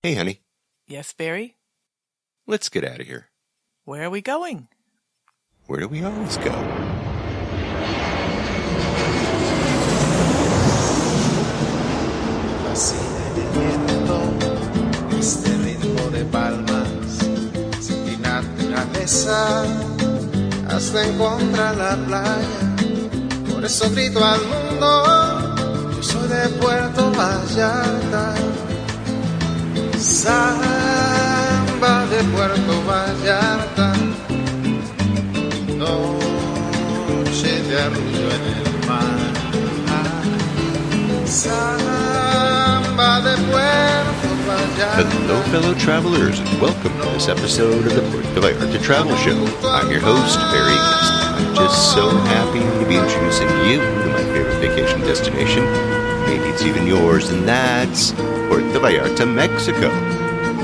Hey, honey. Yes, Barry? Let's get out of here. Where are we going? Where do we always go? Fascina el viento, este ritmo de palmas, sin naturaleza, hasta encontrar la playa. Por eso grito al mundo, yo soy de Puerto Vallarta. Samba de Puerto Vallarta, noche de arrullo en el mar. Samba de Puerto Vallarta. Hello, fellow travelers, and welcome to this episode of the Puerto Vallarta Travel Show. I'm your host, Barry West. I'm just so happy to be introducing you to my favorite vacation destination. Maybe it's even yours, and that's Puerto Vallarta, Mexico.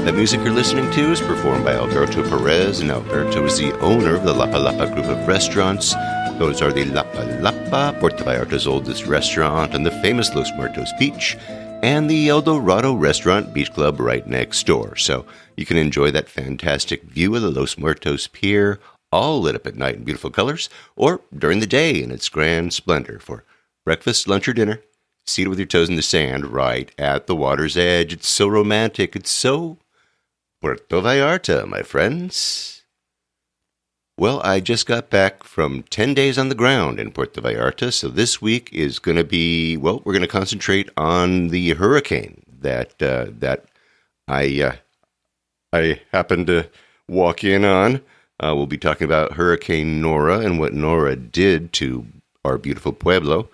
The music you're listening to is performed by Alberto Perez, and Alberto is the owner of the Lapa Lapa group of restaurants. Those are the Lapa Lapa, Puerto Vallarta's oldest restaurant on the famous Los Muertos Beach, and the El Dorado Restaurant Beach Club right next door. So you can enjoy that fantastic view of the Los Muertos Pier, all lit up at night in beautiful colors, or during the day in its grand splendor for breakfast, lunch, or dinner, seated with your toes in the sand right at the water's edge. It's so romantic. It's so Puerto Vallarta, my friends. Well, I just got back from 10 days on the ground in Puerto Vallarta, so this week is going to be, well, we're going to concentrate on the hurricane that I happened to walk in on. We'll be talking about Hurricane Nora and what Nora did to our beautiful pueblo.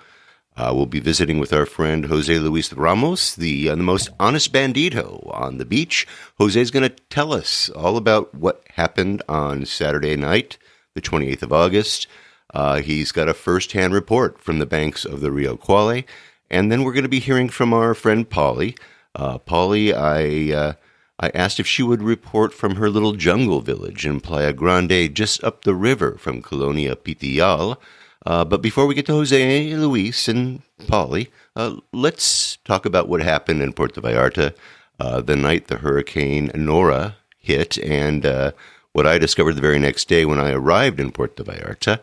We'll be visiting with our friend Jose Luis Ramos, the most honest bandito on the beach. Jose's going to tell us all about what happened on Saturday night, the 28th of August. He's got a first-hand report from the banks of the Rio Quale. And then we're going to be hearing from our friend Polly. Polly, I asked if she would report from her little jungle village in Playa Grande, just up the river from Colonia Pitial. But before we get to Jose, Luis, and Polly, let's talk about what happened in Puerto Vallarta the night the Hurricane Nora hit, and what I discovered the very next day when I arrived in Puerto Vallarta.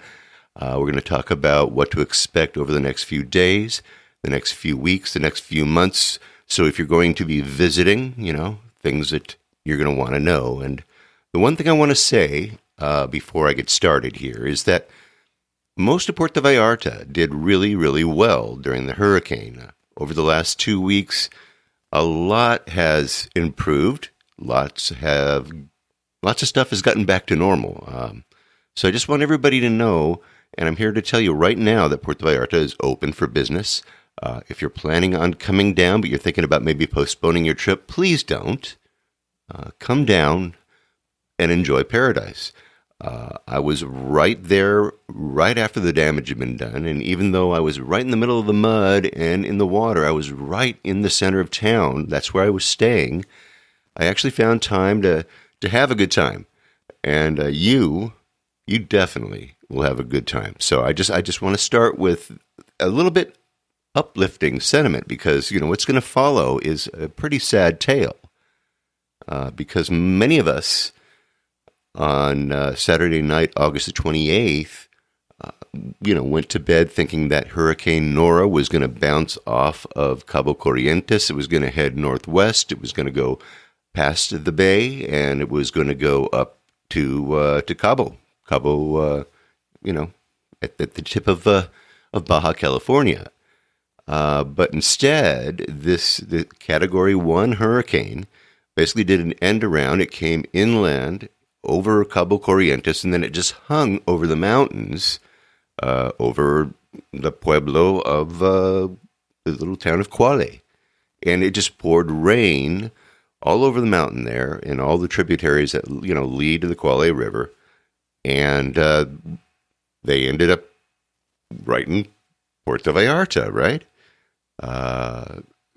We're going to talk about what to expect over the next few days, the next few weeks, the next few months. So if you're going to be visiting, things that you're going to want to know. And the one thing I want to say before I get started here is that most of Puerto Vallarta did really, really well during the hurricane. Over the last 2 weeks, a lot has improved. Lots of stuff has gotten back to normal. So I just want everybody to know, and I'm here to tell you right now that Puerto Vallarta is open for business. If you're planning on coming down, but you're thinking about maybe postponing your trip, please don't. Come down and enjoy paradise. I was right there right after the damage had been done, and even though I was right in the middle of the mud and in the water, I was right in the center of town. That's where I was staying. I actually found time to have a good time, and you definitely will have a good time. So I just want to start with a little bit uplifting sentiment, because what's going to follow is a pretty sad tale, because many of us on Saturday night, August the 28th, went to bed thinking that Hurricane Nora was going to bounce off of Cabo Corrientes. It was going to head northwest. It was going to go past the bay, and it was going to go up to Cabo. Cabo, at the tip of Baja California. But instead, the Category 1 hurricane basically did an end around. It came inland over Cabo Corrientes, and then it just hung over the mountains, over the pueblo of the little town of Quale. And it just poured rain all over the mountain there, and all the tributaries that, lead to the Quale River. And they ended up right in Puerto Vallarta, right?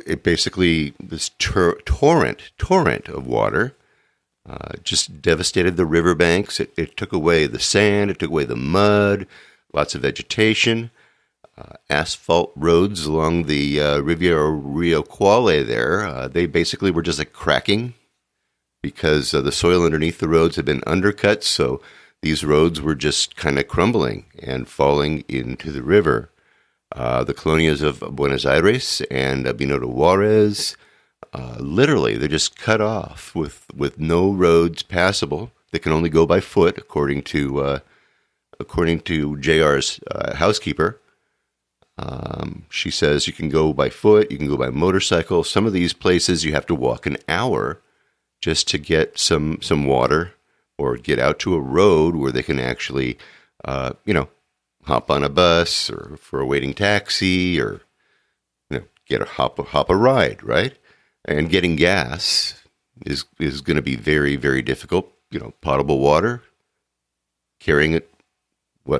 It basically, this torrent of water just devastated the riverbanks. It took away the sand. It took away the mud. Lots of vegetation. asphalt roads along the Riviera Rio Quale there. They basically were just like cracking because the soil underneath the roads had been undercut, so these roads were just kind of crumbling and falling into the river. The colonias of Buenos Aires and Benito Juarez, literally, they're just cut off with no roads passable. They can only go by foot, according to JR's housekeeper. She says you can go by foot, you can go by motorcycle. Some of these places you have to walk an hour just to get some water or get out to a road where they can actually, hop on a bus or for a waiting taxi or, get a hop a ride, right? And getting gas is going to be very, very difficult. Potable water, carrying it,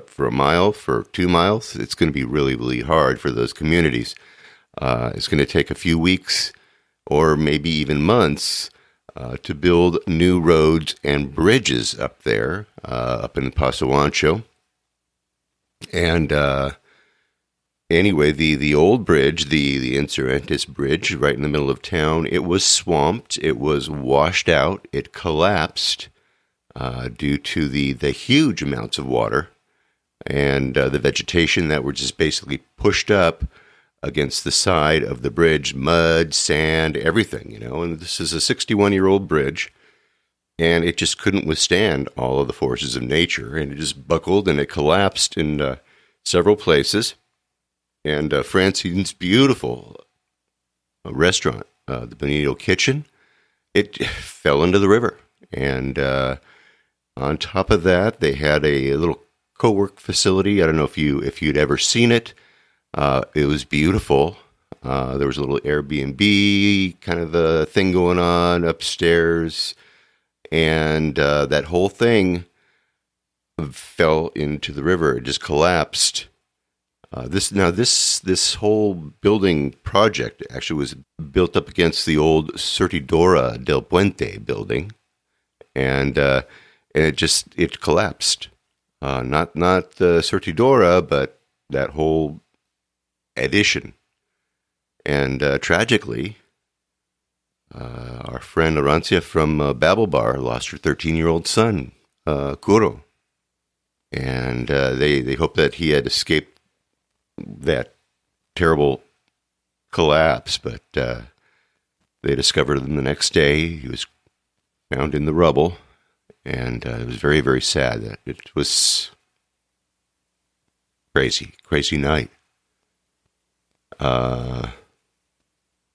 for a mile, for 2 miles? It's going to be really, really hard for those communities. It's going to take a few weeks or maybe even months to build new roads and bridges up there, up in Paso Ancho. And anyway, the old bridge, the Insurgentes Bridge, right in the middle of town, it was swamped. It was washed out. It collapsed due to the huge amounts of water and the vegetation that were just basically pushed up against the side of the bridge, mud, sand, everything, And this is a 61-year-old bridge, and it just couldn't withstand all of the forces of nature, and it just buckled and it collapsed in several places. And Francine's beautiful restaurant, the Benito Kitchen, it fell into the river. And on top of that, they had a little co-work facility. I don't know if you'd ever seen it. It was beautiful. There was a little Airbnb kind of a thing going on upstairs, and that whole thing fell into the river. It just collapsed. This whole building project actually was built up against the old Surtidora del Puente building, and it collapsed. Not the Surtidora, but that whole addition. And tragically, our friend Arancia from Babel Bar lost her 13-year-old son, Kuro. And they hope that he had escaped that terrible collapse, but they discovered him the next day. He was found in the rubble. And it was very, very sad. It was crazy night.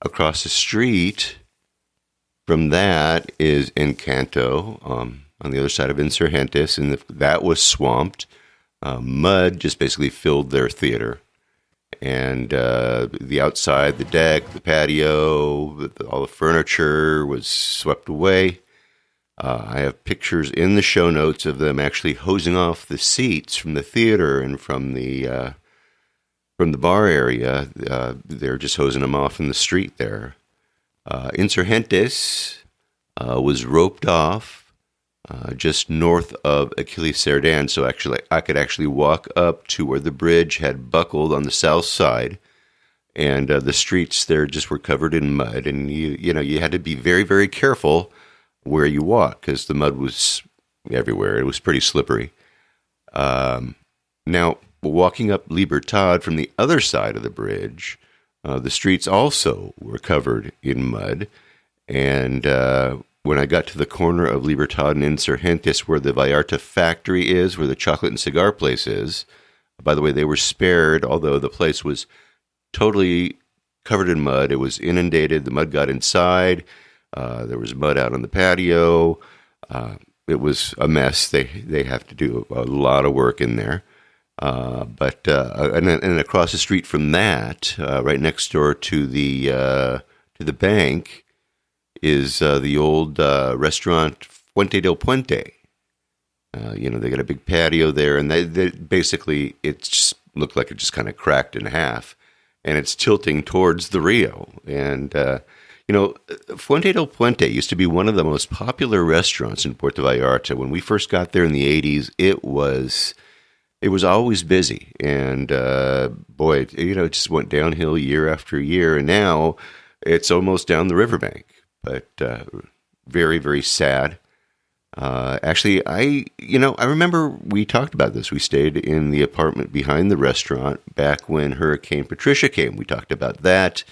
Across the street from that is Encanto, on the other side of Insurgentes, and that was swamped. Mud just basically filled their theater. And the outside, the deck, the patio, all the furniture was swept away. I have pictures in the show notes of them actually hosing off the seats from the theater and from the bar area. They're just hosing them off in the street there. Insurgentes was roped off just north of Achilles Cerdan, so actually I could actually walk up to where the bridge had buckled on the south side, and the streets there just were covered in mud, and you had to be very, very careful where you walk, because the mud was everywhere. It was pretty slippery. Now, walking up Libertad from the other side of the bridge, the streets also were covered in mud. And when I got to the corner of Libertad and Insurgentes, where the Vallarta factory is, where the chocolate and cigar place is, by the way, they were spared, although the place was totally covered in mud. It was inundated. The mud got inside. There was mud out on the patio. It was a mess. They have to do a lot of work in there. But across the street from that, right next door to the bank, is the old restaurant Fuente del Puente. They got a big patio there, and they basically it just looked like it just kind of cracked in half, and it's tilting towards the Rio. And Fuente del Puente used to be one of the most popular restaurants in Puerto Vallarta. When we first got there in the 80s, it was it was always busy. And boy, it just went downhill year after year. And now it's almost down the riverbank. But very, very sad. Actually, I remember we talked about this. We stayed in the apartment behind the restaurant back when Hurricane Patricia came. We talked about that,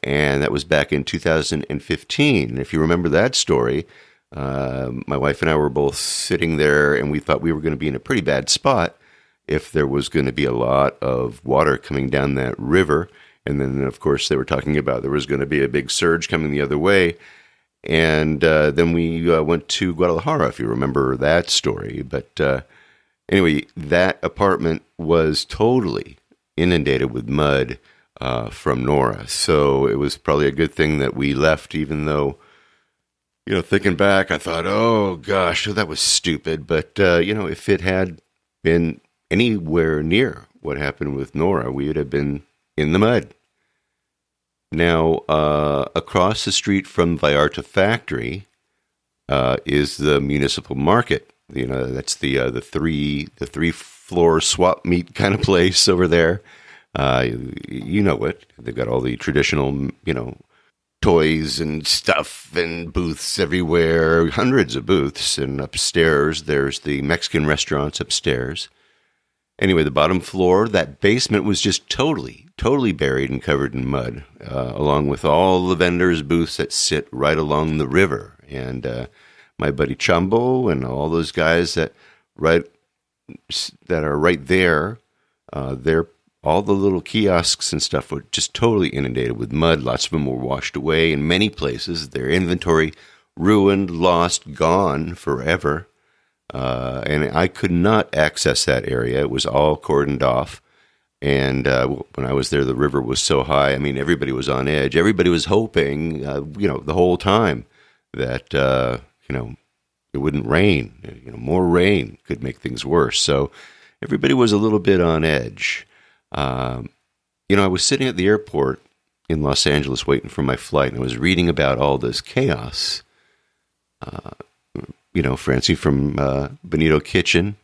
and that was back in 2015. If you remember that story, my wife and I were both sitting there, and we thought we were going to be in a pretty bad spot if there was going to be a lot of water coming down that river. And then, of course, they were talking about there was going to be a big surge coming the other way. And then we went to Guadalajara, if you remember that story. But anyway, that apartment was totally inundated with mud from Nora. So it was probably a good thing that we left, even though, thinking back, I thought, oh, gosh, that was stupid. But, if it had been anywhere near what happened with Nora, we would have been in the mud. Now, across the street from Vallarta Factory is the municipal market. That's the three floor swap meet kind of place over there. You know it. They've got all the traditional, toys and stuff and booths everywhere, hundreds of booths. And upstairs, there's the Mexican restaurants upstairs. Anyway, the bottom floor, that basement was just totally buried and covered in mud, along with all the vendors' booths that sit right along the river. And my buddy Chumbo and all those guys that are right there, they're all the little kiosks and stuff were just totally inundated with mud. Lots of them were washed away. In many places, their inventory ruined, lost, gone forever. And I could not access that area. It was all cordoned off. And when I was there, the river was so high. I mean, everybody was on edge. Everybody was hoping, the whole time that, it wouldn't rain. More rain could make things worse. So everybody was a little bit on edge. I was sitting at the airport in Los Angeles waiting for my flight, and I was reading about all this chaos. Francie from Bonito Kitchen,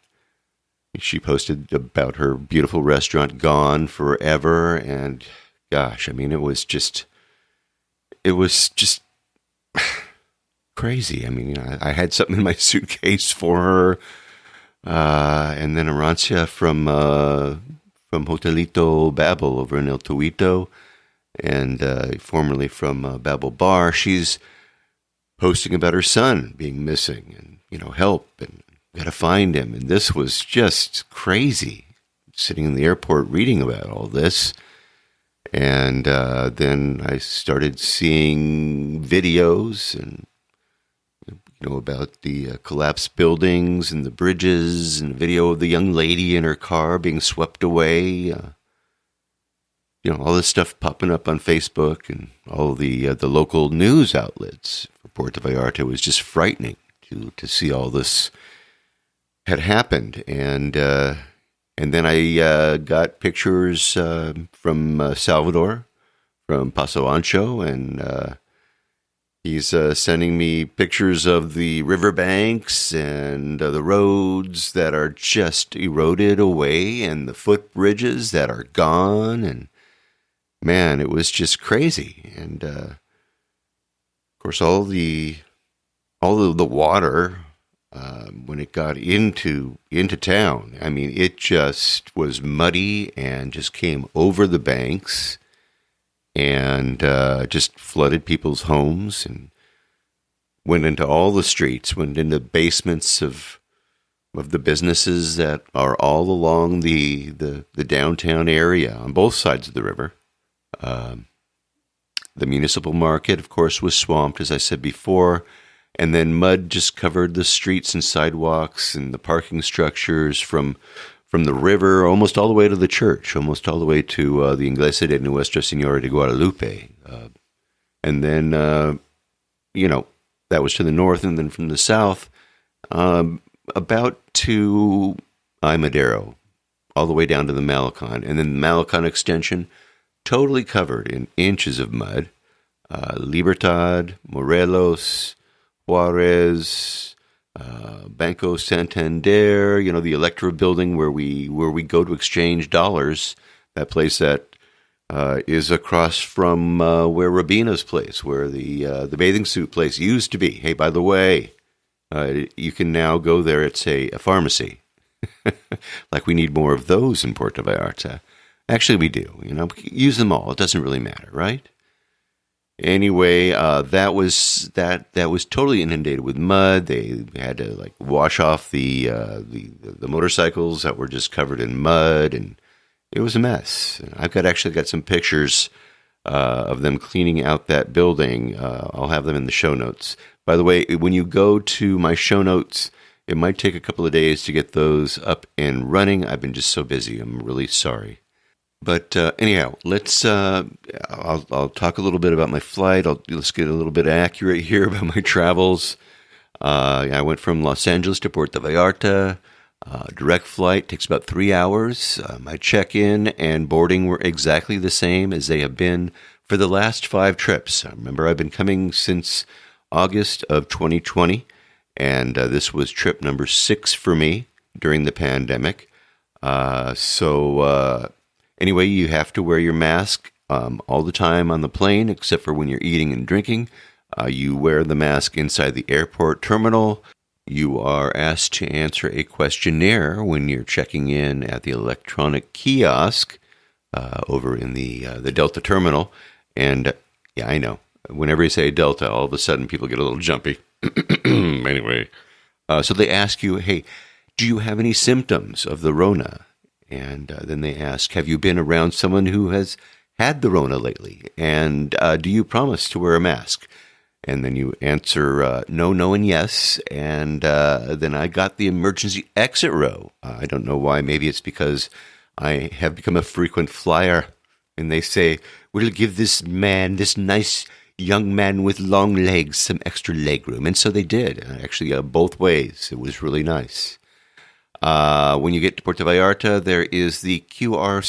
she posted about her beautiful restaurant gone forever. And gosh, I mean, it was just crazy. I mean, I had something in my suitcase for her. And then Arancia from Hotelito Babel over in El Tuito, and formerly from Babel Bar, she's posting about her son being missing and, help and got to find him. And this was just crazy, sitting in the airport reading about all this. And then I started seeing videos and, about the collapsed buildings and the bridges, and a video of the young lady in her car being swept away. All this stuff popping up on Facebook and all the local news outlets for Puerto Vallarta. It was just frightening to see all this had happened. And then I got pictures from Salvador, from Paso Ancho, and he's sending me pictures of the riverbanks and the roads that are just eroded away and the footbridges that are gone. And man, it was just crazy. And of course, all of the water when it got into town, I mean, it just was muddy and just came over the banks and just flooded people's homes and went into all the streets, went into basements of the businesses that are all along the downtown area on both sides of the river. The municipal market, of course, was swamped, as I said before, and then mud just covered the streets and sidewalks and the parking structures from the river almost all the way to the church, almost all the way to the Iglesia de Nuestra Señora de Guadalupe. And then, that was to the north, and then from the south, about to Madero, all the way down to the Malecon. And then the Malecon extension, totally covered in inches of mud. Libertad, Morelos, Juarez, Banco Santander, the Electra building where we go to exchange dollars. That place that is across from where Rabina's place, where the bathing suit place used to be. Hey, by the way, you can now go there. It's a pharmacy. Like we need more of those in Puerto Vallarta. Actually, we do. Use them all. It doesn't really matter, right? Anyway, that was totally inundated with mud. They had to wash off the motorcycles that were just covered in mud, and it was a mess. I've actually got some pictures of them cleaning out that building. I'll have them in the show notes. By the way, when you go to my show notes, it might take a couple of days to get those up and running. I've been just so busy. I'm really sorry. But anyhow, let's. I'll talk a little bit about my flight. Let's get a little bit accurate here about my travels. I went from Los Angeles to Puerto Vallarta. Direct flight takes about 3 hours. My check-in and boarding were exactly the same as they have been for the last 5 trips. Remember, I've been coming since August of 2020, and this was trip number 6 for me during the pandemic. Anyway, you have to wear your mask all the time on the plane, except for when you're eating and drinking. You wear the mask inside the airport terminal. You are asked to answer a questionnaire when you're checking in at the electronic kiosk over in the Delta terminal. And yeah, I know. Whenever you say Delta, all of a sudden people get a little jumpy. Anyway, so they ask you, hey, do you have any symptoms of the Rona? And then they ask, have you been around someone who has had the Rona lately? And do you promise to wear a mask? And then you answer no, and yes. And then I got the emergency exit row. I don't know why. Maybe it's because I have become a frequent flyer. And they say, we'll give this nice young man with long legs, some extra leg room. And so they did. Actually, both ways. It was really nice. When you get to Puerto Vallarta, there is the QR,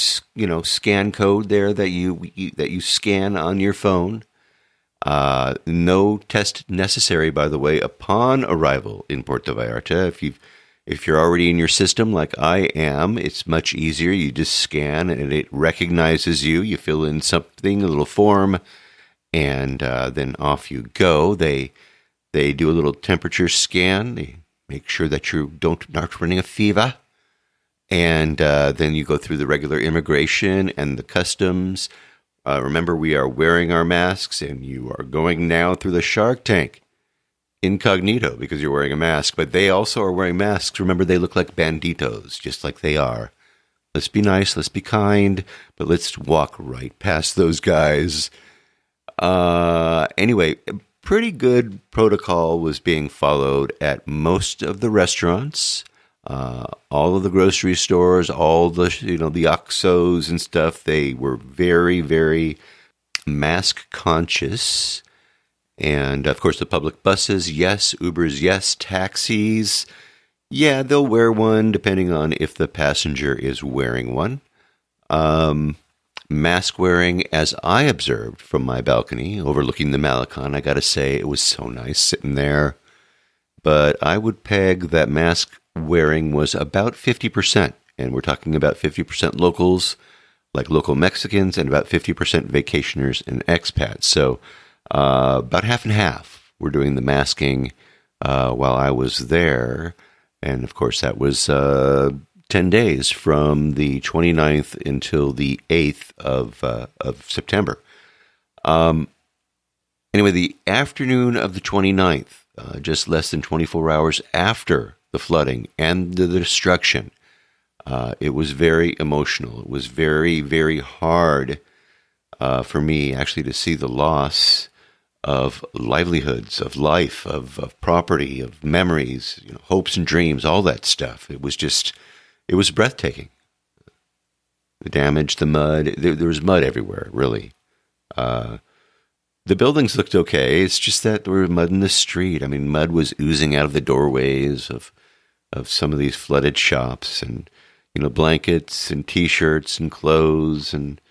scan code there that you scan on your phone. No test necessary, by the way, upon arrival in Puerto Vallarta. If you're already in your system like I am, it's much easier. You just scan and it recognizes you. You fill in something, a little form, and then off you go. They do a little temperature scan. They make sure that you not running a fever. And then you go through the regular immigration and the customs. Remember, we are wearing our masks, and you are going now through the shark tank incognito because you're wearing a mask. But they also are wearing masks. Remember, they look like banditos, just like they are. Let's be nice, let's be kind, but let's walk right past those guys. Anyway, pretty good protocol was being followed at most of the restaurants, all of the grocery stores, all the the OXXOs and stuff. They were very, very mask conscious, and of course the public buses, yes, Ubers, yes, taxis, yeah, they'll wear one depending on if the passenger is wearing one. Mask wearing, as I observed from my balcony overlooking the Malecon, I got to say it was so nice sitting there. But I would peg that mask wearing was about 50%. And we're talking about 50% locals, like local Mexicans, and about 50% vacationers and expats. So about half and half were doing the masking while I was there. And of course, that was 10 days from the 29th until the 8th of September. Anyway, the afternoon of the 29th, just less than 24 hours after the flooding and the destruction, it was very emotional. It was very, very hard for me actually to see the loss of livelihoods, of life, of property, of memories, hopes and dreams, all that stuff. It was breathtaking. The damage, the mud, there was mud everywhere, really. The buildings looked okay. It's just that there was mud in the street. I mean, mud was oozing out of the doorways of some of these flooded shops, and blankets and T-shirts and clothes and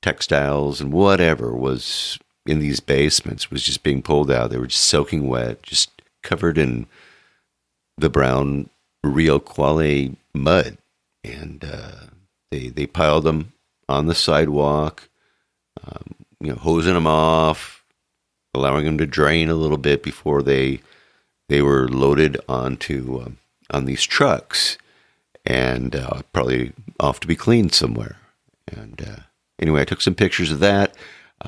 textiles and whatever was in these basements was just being pulled out. They were just soaking wet, just covered in the brown Rio Quale mud, and they piled them on the sidewalk, hosing them off, allowing them to drain a little bit before they were loaded onto on these trucks, and probably off to be cleaned somewhere. And anyway, I took some pictures of that.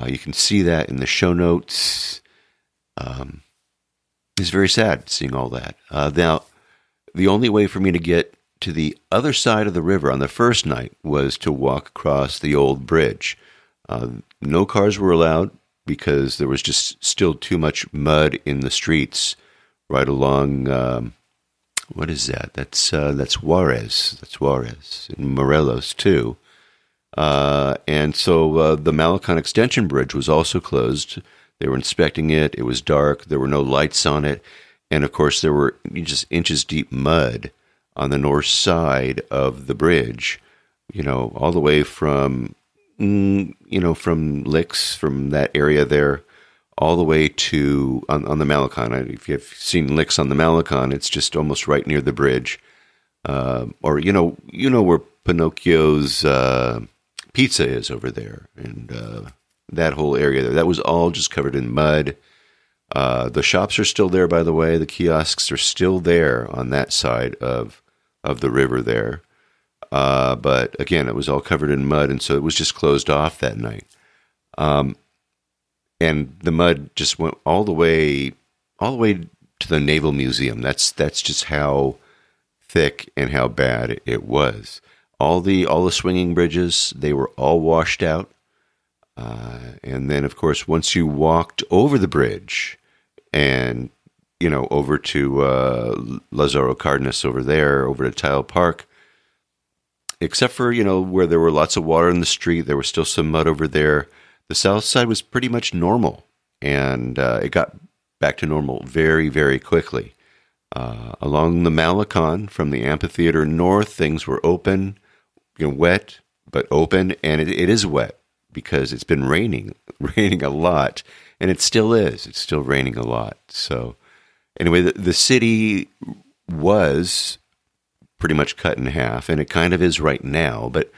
You can see that in the show notes. It's very sad seeing all that. Now, the only way for me to get to the other side of the river on the first night was to walk across the old bridge. No cars were allowed because there was just still too much mud in the streets right along. What is that? That's Juarez. That's Juarez and Morelos too. And so the Malecon Extension Bridge was also closed. They were inspecting it. It was dark. There were no lights on it. And, of course, there were just inches deep mud on the north side of the bridge, all the way from, from Licks, from that area there, all the way to, on the Malecon. If you've seen Licks on the Malecon, it's just almost right near the bridge. Or, where Pinocchio's pizza is over there. And that whole area there, that was all just covered in mud. The shops are still there, by the way. The kiosks are still there on that side of the river there. But again, it was all covered in mud, and so it was just closed off that night. And the mud just went all the way to the Naval Museum. That's just how thick and how bad it was. All the swinging bridges, they were all washed out. And then, of course, once you walked over the bridge and, over to Lazaro Cardenas over there, over to Tile Park, except for, where there were lots of water in the street, there was still some mud over there. The south side was pretty much normal, and it got back to normal very, very quickly. Along the Malecon, from the amphitheater north, things were open, wet, but open, and it is wet, because it's been raining a lot, and it still is. It's still raining a lot. So anyway, the city was pretty much cut in half, and it kind of is right now. But,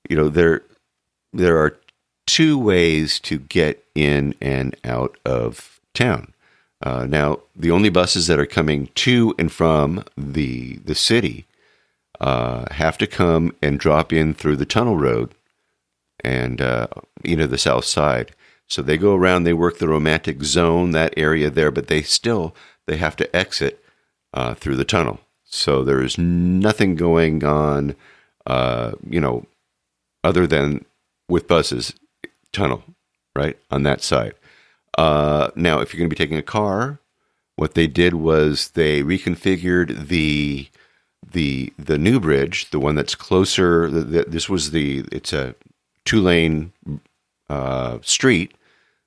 there are two ways to get in and out of town. Now, the only buses that are coming to and from the city have to come and drop in through the tunnel road, and the south side. So they go around, they work the romantic zone, that area there, but they have to exit through the tunnel. So there is nothing going on, other than with buses, tunnel, right, on that side. Now, if you're going to be taking a car, what they did was they reconfigured the new bridge, the one that's closer. It's a 2-lane street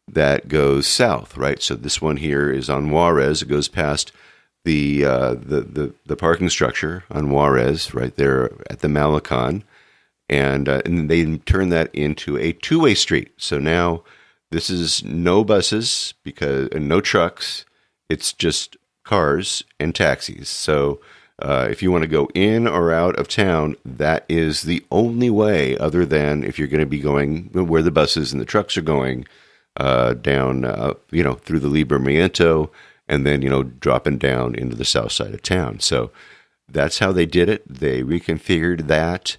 that goes south, right? So this one here is on Juarez. It goes past the parking structure on Juarez, right there at the Malecon, and they turn that into a 2-way street. So now this is no buses and no trucks. It's just cars and taxis. So if you want to go in or out of town, that is the only way, other than if you're going to be going where the buses and the trucks are going, down, through the Libramiento, and then, dropping down into the south side of town. So that's how they did it. They reconfigured that.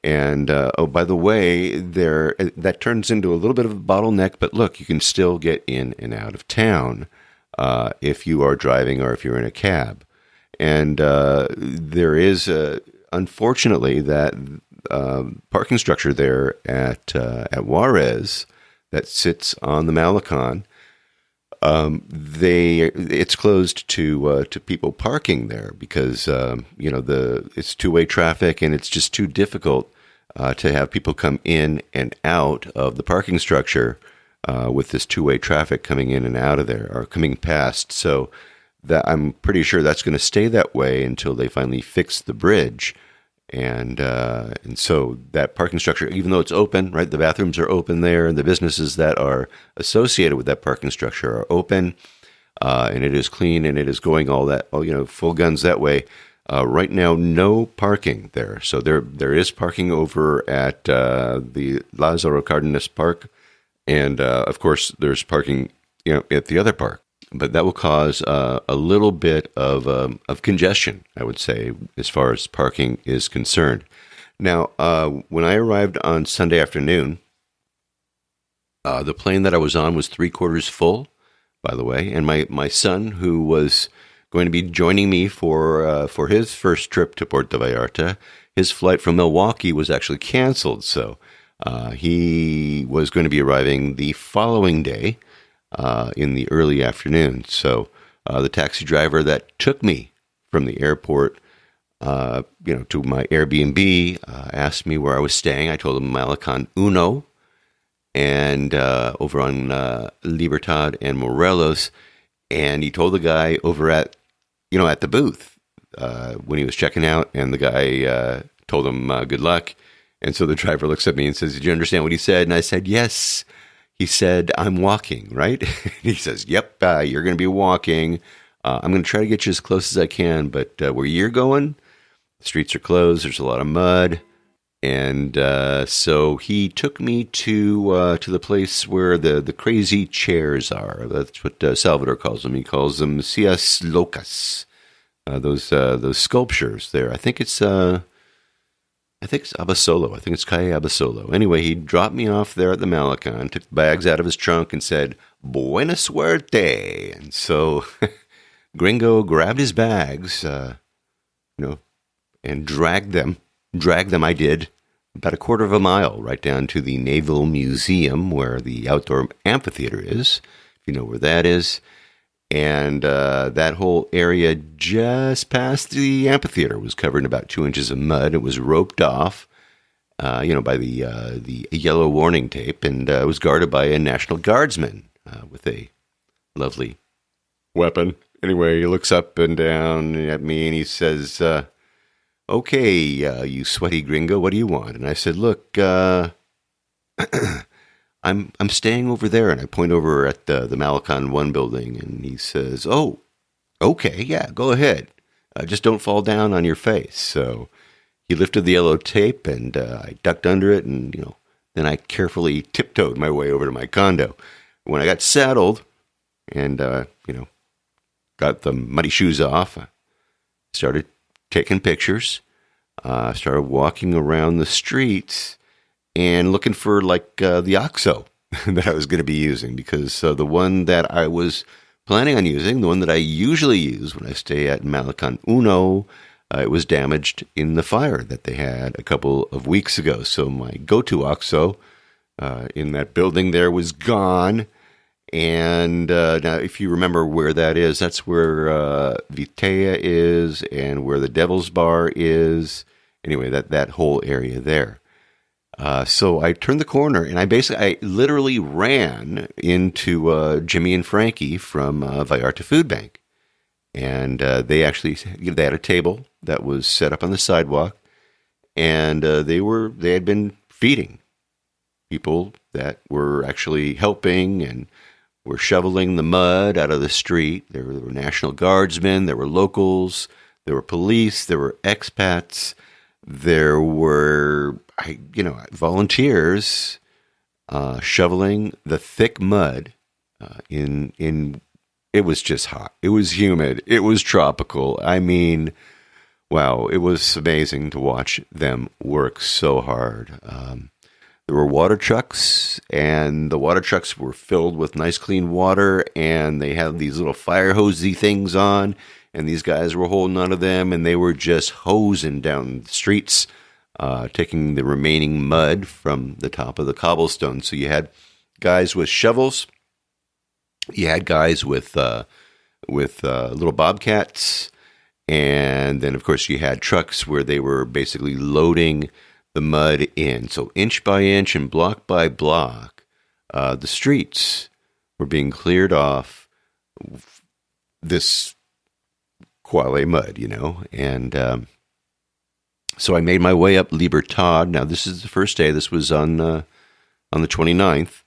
And, by the way, that turns into a little bit of a bottleneck, but look, you can still get in and out of town if you are driving or if you're in a cab. And there is, unfortunately, that parking structure there at Juarez that sits on the Malecon. It's closed to people parking there because it's 2-way traffic, and it's just too difficult to have people come in and out of the parking structure with this 2-way traffic coming in and out of there, or coming past. So that I'm pretty sure that's going to stay that way until they finally fix the bridge. And so that parking structure, even though it's open, right, the bathrooms are open there, and the businesses that are associated with that parking structure are open. and it is clean, and it is going all that, full guns that way. Right now, no parking there. So there is parking over at the Lázaro Cárdenas Park, and of course, there's parking, at the other park. But that will cause a little bit of congestion, I would say, as far as parking is concerned. Now, when I arrived on Sunday afternoon, the plane that I was on was 3/4 full, by the way, and my son, who was going to be joining me for his first trip to Puerto Vallarta, his flight from Milwaukee was actually canceled, so he was going to be arriving the following day in the early afternoon. So the taxi driver that took me from the airport, to my Airbnb, asked me where I was staying. I told him Malecon Uno, and over on Libertad and Morelos. And he told the guy over at the booth when he was checking out, and the guy told him good luck. And so the driver looks at me and says, "Did you understand what he said?" And I said, "Yes." He said, "I'm walking, right?" He says, "Yep, you're going to be walking. I'm going to try to get you as close as I can, but where you're going, the streets are closed. There's a lot of mud." And so he took me to the place where the crazy chairs are. That's what Salvador calls them. He calls them sillas locas. Those sculptures there. I think it's Abasolo. I think it's Calle Abasolo. Anyway, he dropped me off there at the Malecon, took the bags out of his trunk, and said, "Buena suerte." And so Gringo grabbed his bags, and dragged them. I did about 1/4 mile right down to the Naval Museum, where the outdoor amphitheater is, if you know where that is. And that whole area just past the amphitheater was covered in about 2 inches of mud. It was roped off, by the yellow warning tape, and it was guarded by a National Guardsman with a lovely weapon. Anyway, he looks up and down at me, and he says, "Okay, you sweaty gringo, what do you want?" And I said, "Look, I'm staying over there," and I point over at the Malecon 1 building, and he says, "Oh, okay, yeah, go ahead. Just don't fall down on your face." So he lifted the yellow tape, and I ducked under it, and then I carefully tiptoed my way over to my condo. When I got saddled, and got the muddy shoes off, I started taking pictures. Started walking around the streets and looking for the OXXO that I was going to be using, because the one that I was planning on using, the one that I usually use when I stay at Malecon Uno, it was damaged in the fire that they had a couple of weeks ago. So my go-to OXXO in that building there was gone. And now, if you remember where that is, that's where Vitea is and where the Devil's Bar is. Anyway, that whole area there. So I turned the corner, and I literally ran into Jimmy and Frankie from Vallarta Food Bank. And they had a table that was set up on the sidewalk, and they had been feeding people that were actually helping and were shoveling the mud out of the street. There were National Guardsmen, there were locals, there were police, there were expats, there were volunteers shoveling the thick mud in. It was just hot. It was humid. It was tropical. I mean, wow, it was amazing to watch them work so hard. There were water trucks, and the water trucks were filled with nice clean water, and they had these little fire hosey things on, and these guys were holding onto them, and they were just hosing down the streets, taking the remaining mud from the top of the cobblestone. So you had guys with shovels, you had guys with little bobcats, and then, of course, you had trucks where they were basically loading the mud in. So inch by inch and block by block, the streets were being cleared off this quale mud, and so I made my way up Libertad. Now, this is the first day. This was on the 29th.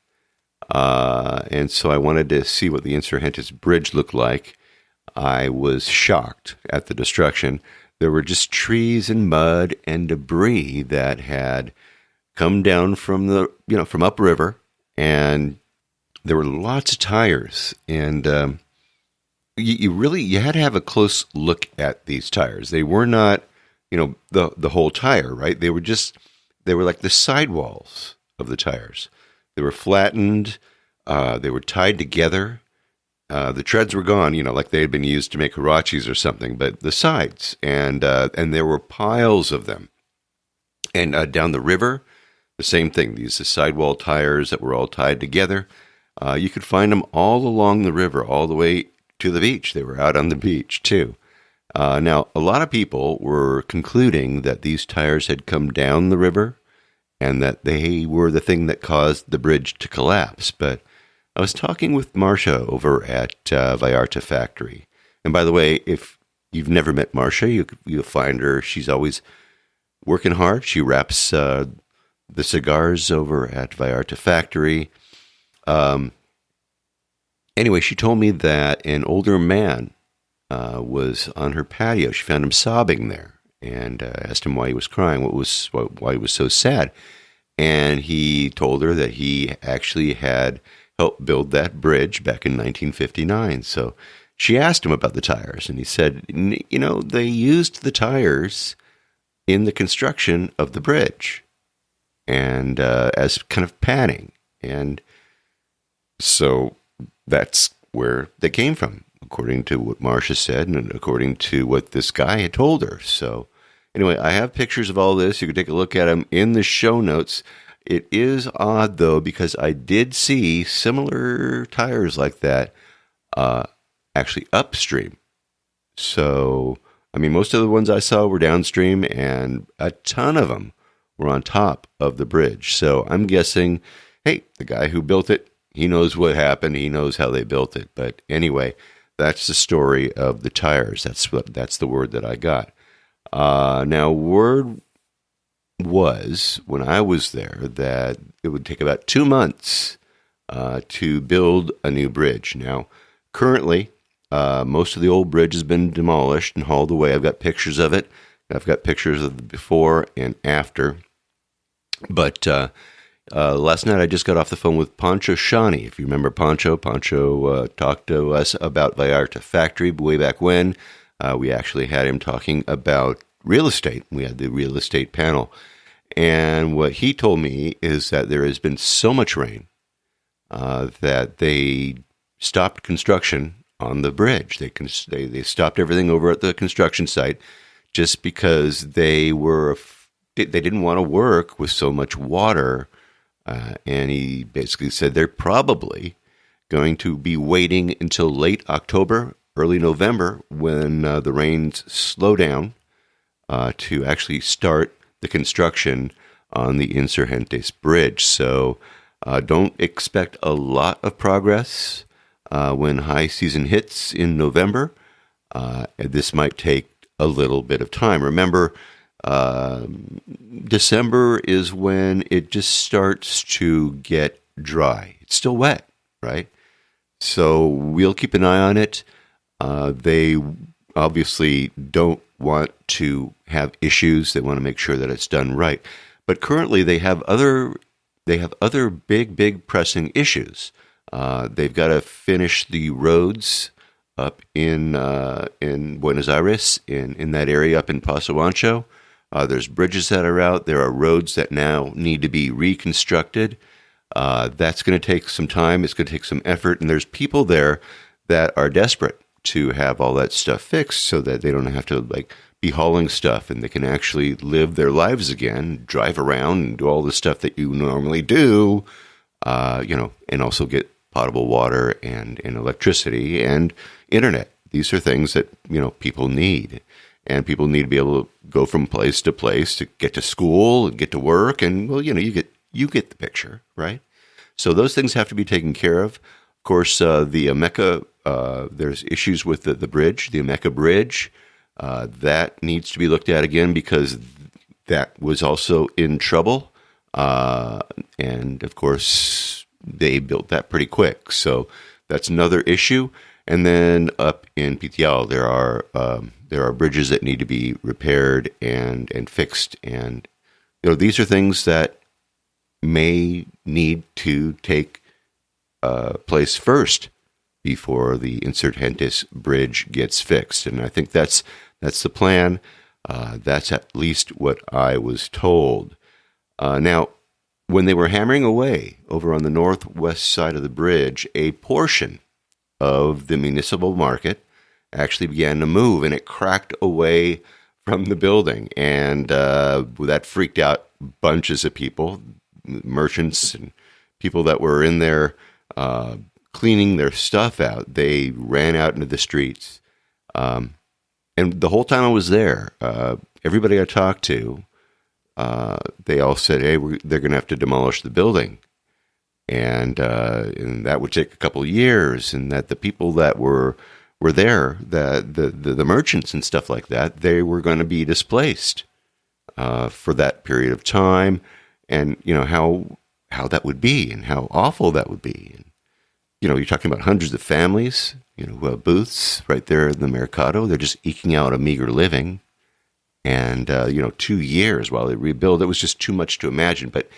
And so I wanted to see what the Insurgentes Bridge looked like. I was shocked at the destruction. There were just trees and mud and debris that had come down from from upriver, and there were lots of tires. And you had to have a close look at these tires. They were not, the whole tire, right? They were like the sidewalls of the tires. They were flattened. They were tied together. The treads were gone, like they had been used to make huaraches or something, but the sides, and there were piles of them. And down the river, the same thing. These are sidewall tires that were all tied together. You could find them all along the river, all the way to the beach. They were out on the beach, too. Now, a lot of people were concluding that these tires had come down the river and that they were the thing that caused the bridge to collapse. But I was talking with Marcia over at Vallarta Factory. And by the way, if you've never met Marcia, you'll find her. She's always working hard. She wraps the cigars over at Vallarta Factory. Anyway, she told me that an older man was on her patio. She found him sobbing there and asked him why he was crying, why he was so sad. And he told her that he actually had helped build that bridge back in 1959. So she asked him about the tires, and he said, they used the tires in the construction of the bridge and as kind of padding. And so that's where they came from, according to what Marcia said and according to what this guy had told her. So anyway, I have pictures of all this. You can take a look at them in the show notes. It is odd, though, because I did see similar tires like that actually upstream. So, most of the ones I saw were downstream, and a ton of them were on top of the bridge. So I'm guessing, hey, the guy who built it, he knows what happened. He knows how they built it. But anyway, that's the story of the tires. That's the word that I got. Now, word was, when I was there, that it would take about 2 months to build a new bridge. Now, currently, most of the old bridge has been demolished and hauled away. I've got pictures of it. I've got pictures of the before and after. But last night I just got off the phone with Pancho Shani. If you remember Pancho talked to us about Vallarta Factory way back when. We actually had him talking about real estate. We had the real estate panel. And what he told me is that there has been so much rain that they stopped construction on the bridge. They stopped everything over at the construction site just because they didn't want to work with so much water. And he basically said they're probably going to be waiting until late October, early November, when the rains slow down to actually start the construction on the Insurgentes Bridge. So don't expect a lot of progress when high season hits in November. This might take a little bit of time. Remember, December is when it just starts to get dry. It's still wet, right? So we'll keep an eye on it. They obviously don't want to have issues. They want to make sure that it's done right. But currently they have other big pressing issues. They've got to finish the roads up in Buenos Aires, in that area up in Paso Ancho. There's bridges that are out. There are roads that now need to be reconstructed. That's going to take some time. It's going to take some effort. And there's people there that are desperate to have all that stuff fixed so that they don't have to be hauling stuff and they can actually live their lives again, drive around and do all the stuff that you normally do, and also get potable water and electricity and internet. These are things that, people need. And people need to be able to go from place to place to get to school and get to work. And, well, you get the picture, right? So those things have to be taken care of. Of course, the Ameca, there's issues with the bridge, the Ameca Bridge. That needs to be looked at again because that was also in trouble. And, of course, they built that pretty quick. So that's another issue. And then up in Pitial, there are bridges that need to be repaired and fixed. And these are things that may need to take place first before the Insurgentes Bridge gets fixed. And I think that's the plan. That's at least what I was told. Now, when they were hammering away over on the northwest side of the bridge, a portion of the municipal market actually began to move, and it cracked away from the building. And that freaked out bunches of people, merchants and people that were in there cleaning their stuff out. They ran out into the streets. And the whole time I was there, everybody I talked to, they all said, hey, they're going to have to demolish the building. And that would take a couple of years, and that the people that were there, the merchants and stuff like that, they were going to be displaced for that period of time, and how that would be, and how awful that would be. And you're talking about hundreds of families, who have booths right there in the Mercado. They're just eking out a meager living, and 2 years while they rebuild. It was just too much to imagine, but.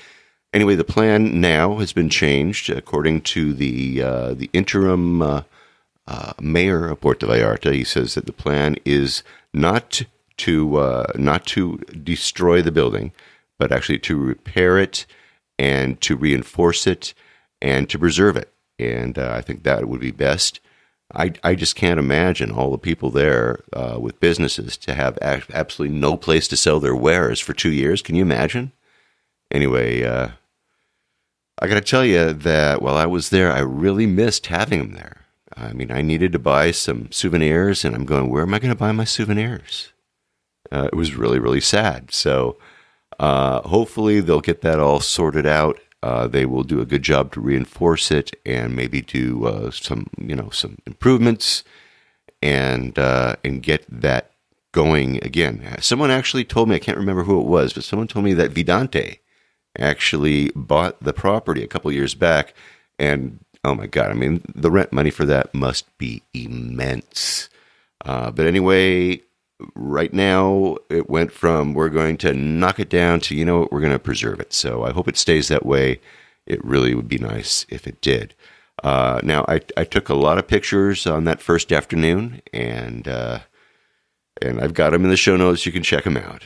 Anyway, the plan now has been changed according to the interim mayor of Puerto Vallarta. He says that the plan is not to destroy the building, but actually to repair it and to reinforce it and to preserve it. And I think that would be best. I just can't imagine all the people there with businesses to have absolutely no place to sell their wares for 2 years. Can you imagine? Anyway, I got to tell you that while I was there, I really missed having them there. I mean, I needed to buy some souvenirs, and I'm going, where am I going to buy my souvenirs? It was really, really sad. So hopefully they'll get that all sorted out. They will do a good job to reinforce it and maybe do some improvements and get that going again. Someone actually told me, I can't remember who it was, but someone told me that Vidante actually bought the property a couple years back, and oh my God, I mean, the rent money for that must be immense. But anyway, right now it went from we're going to knock it down to, we're going to preserve it. So I hope it stays that way. It really would be nice if it did. Now, I took a lot of pictures on that first afternoon, and I've got them in the show notes. You can check them out.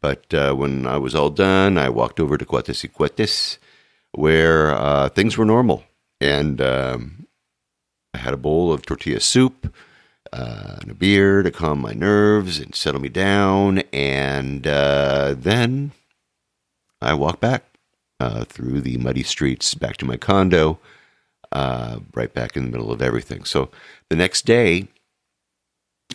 But when I was all done, I walked over to Cuates y Cuetes, where things were normal. And I had a bowl of tortilla soup and a beer to calm my nerves and settle me down. And then I walked back through the muddy streets back to my condo, right back in the middle of everything. So the next day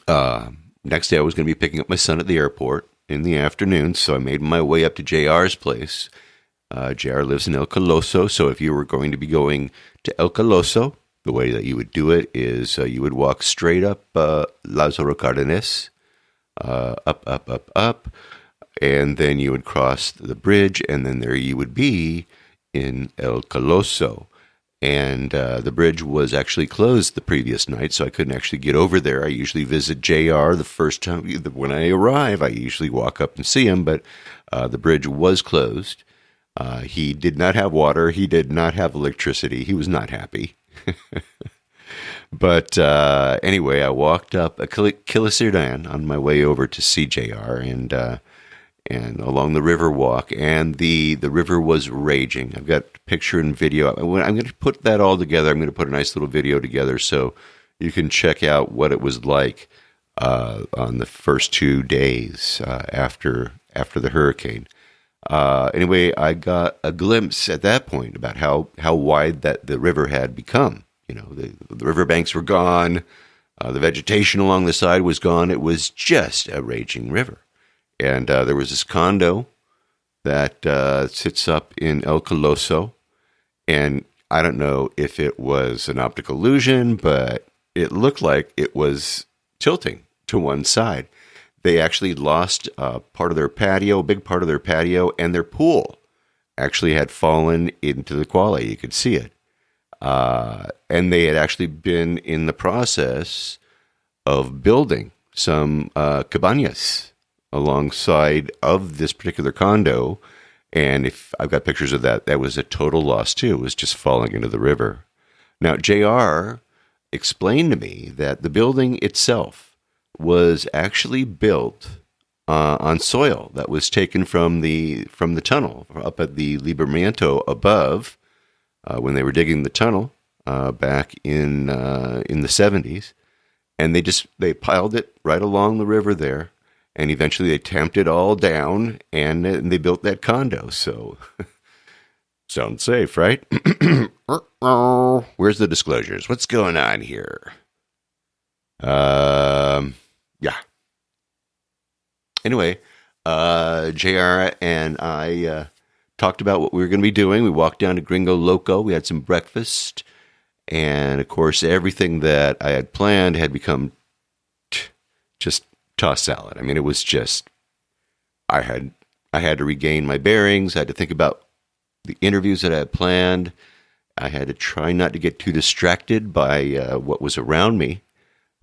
I was going to be picking up my son at the airport in the afternoon, so I made my way up to JR's place. JR lives in El Coloso, so if you were going to be going to El Coloso, the way that you would do it is you would walk straight up Lázaro Cárdenas, up, and then you would cross the bridge, and then there you would be in El Coloso. And the bridge was actually closed the previous night, so I couldn't actually get over there. I usually visit JR the first time. When I arrive, I usually walk up and see him, but the bridge was closed. He did not have water. He did not have electricity. He was not happy. But anyway, I walked up Kilisirdan on my way over to see JR, and along the river walk, and the river was raging. I've got picture and video. I'm going to put that all together. I'm going to put a nice little video together so you can check out what it was like on the first 2 days after the hurricane. Anyway, I got a glimpse at that point about how wide that the river had become. The riverbanks were gone. The vegetation along the side was gone. It was just a raging river. And there was this condo that sits up in El Coloso. And I don't know if it was an optical illusion, but it looked like it was tilting to one side. They actually lost part of their patio, a big part of their patio, and their pool. actually had fallen into the quali. You could see it. And they had actually been in the process of building some cabañas alongside of this particular condo. And if I've got pictures of that, that was a total loss too. It was just falling into the river. Now, JR explained to me that the building itself was actually built on soil that was taken from the tunnel up at the Libramiento above when they were digging the tunnel back in the 70s, and they piled it right along the river there, and eventually they tamped it all down and they built that condo. So sounds safe, right? Where's the disclosures? What's going on here? Yeah. Anyway, JR and I talked about what we were going to be doing. We walked down to Gringo Loco. We had some breakfast. And, of course, everything that I had planned had become just tossed salad. I mean, it was just, I had to regain my bearings. I had to think about the interviews that I had planned. I had to try not to get too distracted by what was around me.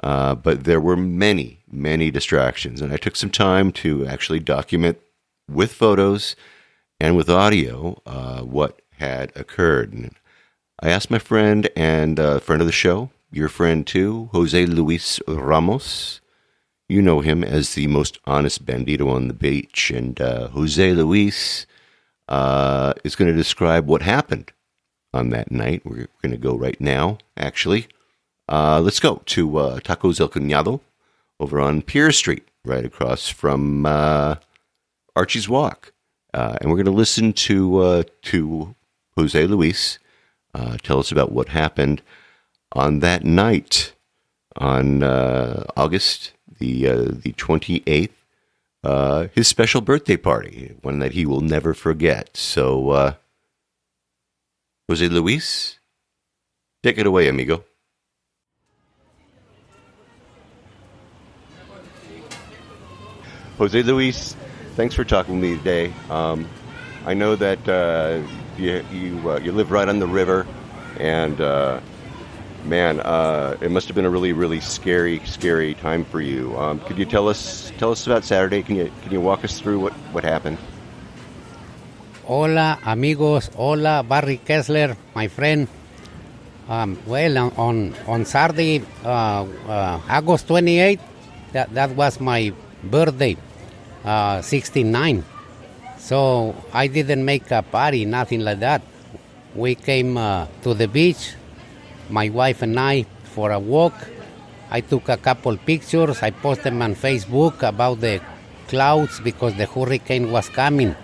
But there were many, many distractions, and I took some time to actually document with photos and with audio what had occurred. And I asked my friend and friend of the show, your friend too, Jose Luis Ramos. You know him as the most honest bandito on the beach, and Jose Luis is going to describe what happened on that night. We're going to go right now, actually. Let's go to Tacos El Cuñado over on Pier Street, right across from Archie's Walk. And we're going to listen to Jose Luis tell us about what happened on that night on August the 28th, his special birthday party, one that he will never forget. So, Jose Luis, take it away, amigo. Jose Luis, thanks for talking with me today. I know that you live right on the river, and man, it must have been a really, really scary time for you. Could you tell us about Saturday? Can you walk us through what happened? Hola, amigos. Hola, Barry Kessler, my friend. Well, on Saturday, August 28th, that was my birthday, 69. So I didn't make a party, nothing like that. We came to the beach, my wife and I, for a walk. I took a couple pictures. I posted them on Facebook about the clouds because the hurricane was coming.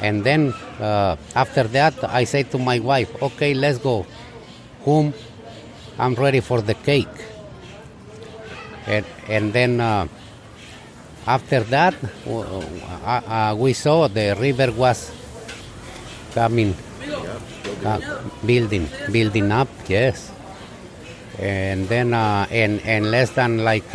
And then after that, I said to my wife, okay, let's go home. I'm ready for the cake. And then after that, we saw the river was coming, building up, yes. And then and less than like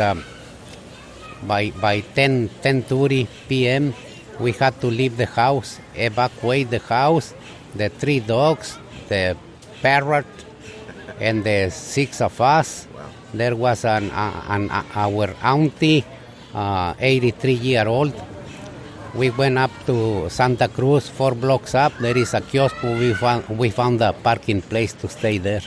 by 10:30 p.m., we had to leave the house, evacuate the house, the 3 dogs, the parrot, and the 6 of us. Wow. There was our auntie, 83-year-old. We went up to Santa Cruz, 4 blocks up. There is a kiosk. We found a parking place to stay there.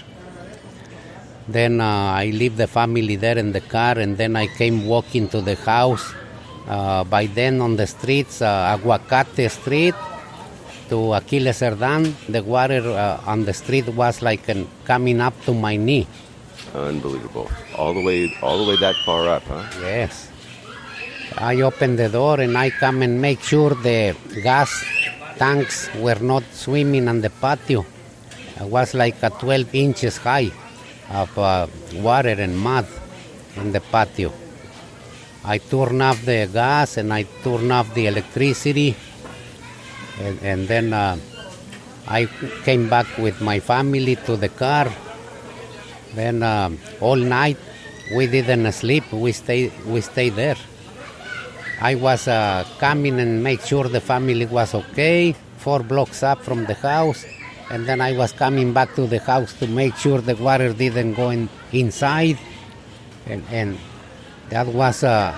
Then I leave the family there in the car, and then I came walking to the house. By then on the streets, Aguacate Street to Aquiles Cerdán, the water on the street was like coming up to my knee. Unbelievable. All the way that far up, huh? Yes. I opened the door and I come and make sure the gas tanks were not swimming on the patio. It was like a 12 inches high of water and mud in the patio. I turned off the gas and I turned off the electricity, and then I came back with my family to the car. Then all night we didn't sleep. We stayed there. I was coming and make sure the family was okay. 4 blocks up from the house, and then I was coming back to the house to make sure the water didn't go inside, and that was a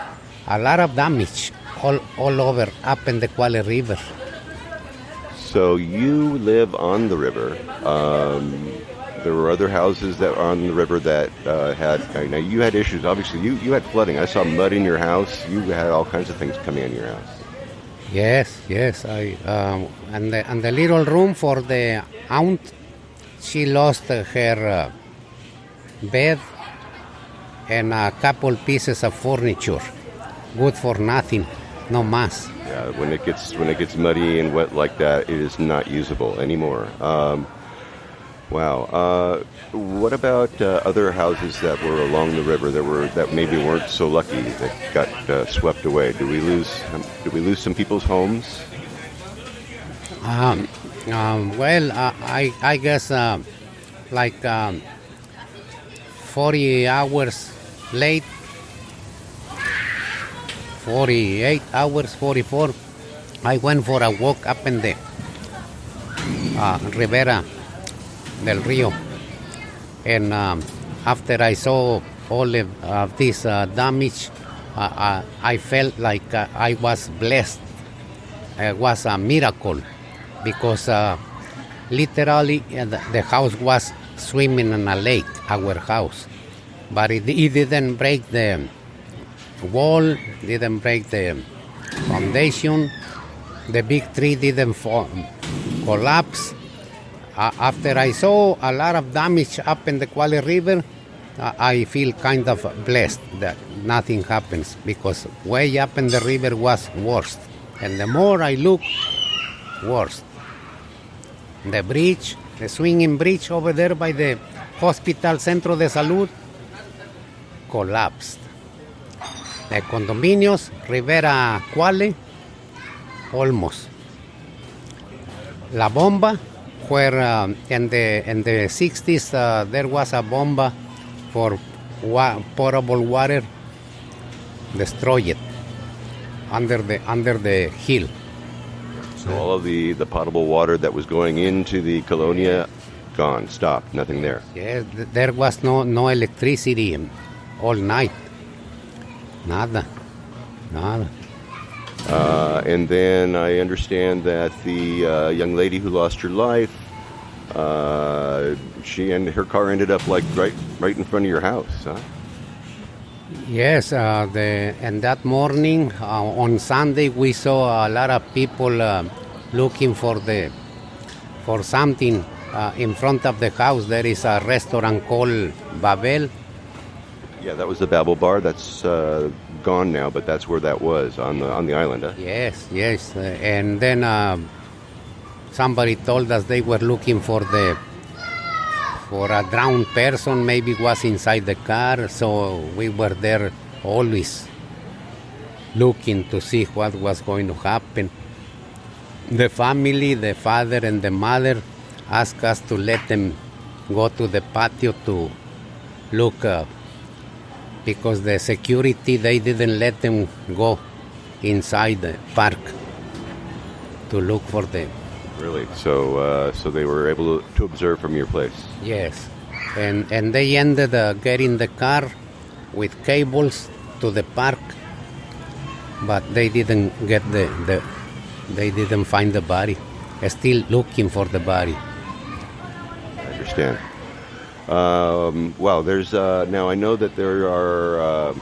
lot of damage all over up in the Quale River. So you live on the river. There were other houses that were on the river that now you had issues. Obviously, you had flooding. I saw mud in your house. You had all kinds of things coming in your house. Yes. I and the little room for the aunt, she lost her bed and a couple pieces of furniture, good for nothing, no más. Yeah, when it gets muddy and wet like that, it is not usable anymore. Wow. What about other houses that were along the river that maybe weren't so lucky that got swept away? Did we lose some people's homes? Well, I guess like 40 hours late, 48 hours, 44. I went for a walk up in the Ribera del Rio, and after I saw all of this damage, I felt like I was blessed. It was a miracle because literally the house was swimming in a lake, our house, but it didn't break the wall, didn't break the foundation, the big tree didn't collapse. After I saw a lot of damage up in the Quale River, I feel kind of blessed that nothing happens, because way up in the river was worse. And the more I look, worse. The bridge, the swinging bridge over there by the Hospital Centro de Salud, collapsed. The condominios, Rivera Quale, almost. La Bomba, where in the 60s there was a bomba for potable water, destroyed under the hill. So all of the potable water that was going into the colonia, gone, stopped, nothing there. Yes, there was no electricity all night. Nada. And then I understand that the young lady who lost her life, she and her car ended up like right in front of your house, huh? Yes, and that morning on Sunday we saw a lot of people looking for something in front of the house. There is a restaurant called Babel. Yeah, that was the Babel Bar. That's gone now, but that's where that was on the island, huh? Yes. And then somebody told us they were looking for a drowned person, maybe was inside the car, so we were there always looking to see what was going to happen. The family, the father and the mother, asked us to let them go to the patio to look, because the security, they didn't let them go inside the park to look for them. Really? So they were able to observe from your place? Yes. And they ended getting the car with cables to the park, but they didn't get they didn't find the body. Still looking for the body. I understand. Wow, there's now I know that there are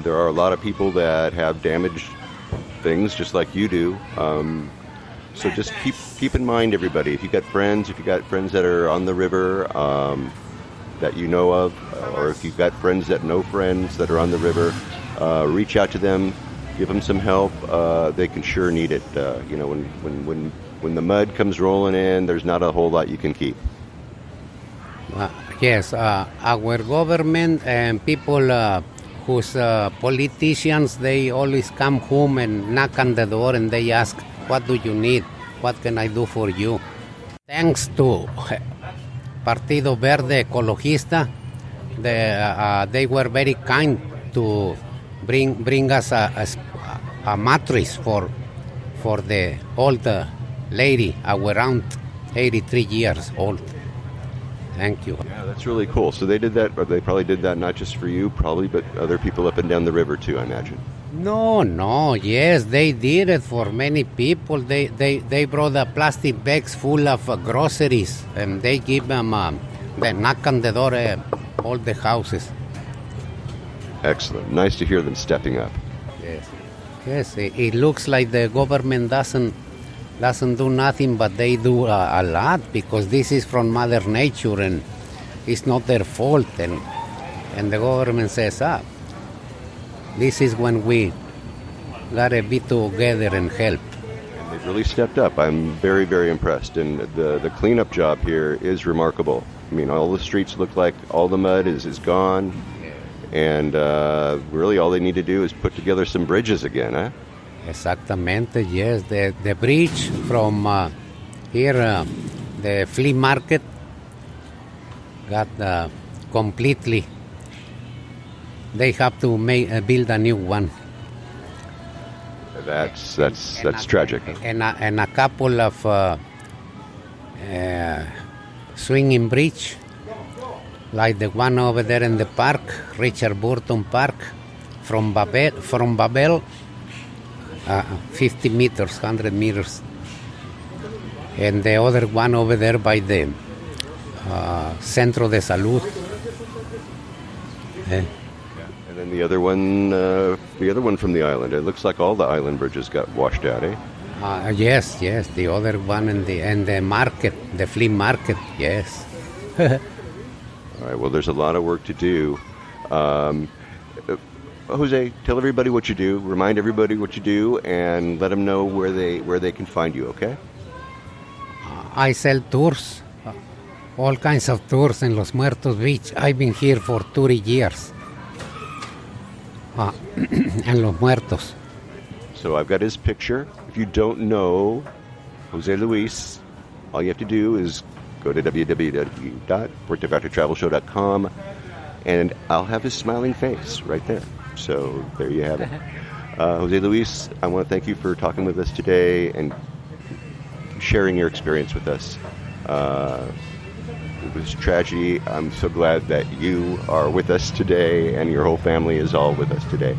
a lot of people that have damaged things just like you do. So just keep in mind, everybody, if you got friends that are on the river that you know of, or if you've got friends that know friends that are on the river, reach out to them, give them some help. They can sure need it. When the mud comes rolling in, there's not a whole lot you can keep. Yes, our government and people whose politicians, they always come home and knock on the door and they ask, what do you need? What can I do for you? Thanks to Partido Verde Ecologista, they were very kind to bring us a mattress for for the old lady, our aunt, 83 years old. Thank you. Yeah, that's really cool. So they did that, or they probably did that not just for you, probably, but other people up and down the river too, I imagine. No, yes, they did it for many people. They brought the plastic bags full of groceries, and they give them, they knock on the door, all the houses. Excellent. Nice to hear them stepping up. Yes, it looks like the government doesn't do nothing, but they do a lot, because this is from Mother Nature, and it's not their fault, and the government says, this is when we gotta be together and help. And they've really stepped up. I'm very, very impressed. And the cleanup job here is remarkable. I mean, all the streets look like all the mud is gone. And really all they need to do is put together some bridges again, huh? Exactamente, yes. The bridge from here, the flea market, got completely. They have to build a new one. That's tragic. And a couple of swinging bridge, like the one over there in the park, Richard Burton Park, from Babel, 50 meters, 100 meters. And the other one over there by the Centro de Salud. And then the other one from the island. It looks like all the island bridges got washed out, eh? Yes. The other one and the market, the flea market. Yes. All right. Well, there's a lot of work to do. Jose, tell everybody what you do. Remind everybody what you do, and let them know where they can find you. Okay? I sell tours, all kinds of tours in Los Muertos Beach. I've been here for 30 years. En Los Muertos. So I've got his picture. If you don't know Jose Luis, all you have to do is go to www.puertovallartatravelshow.com, and I'll have his smiling face right there. So there you have it. Jose Luis, I want to thank you for talking with us today and sharing your experience with us. It was tragedy. I'm so glad that you are with us today, and your whole family is all with us today.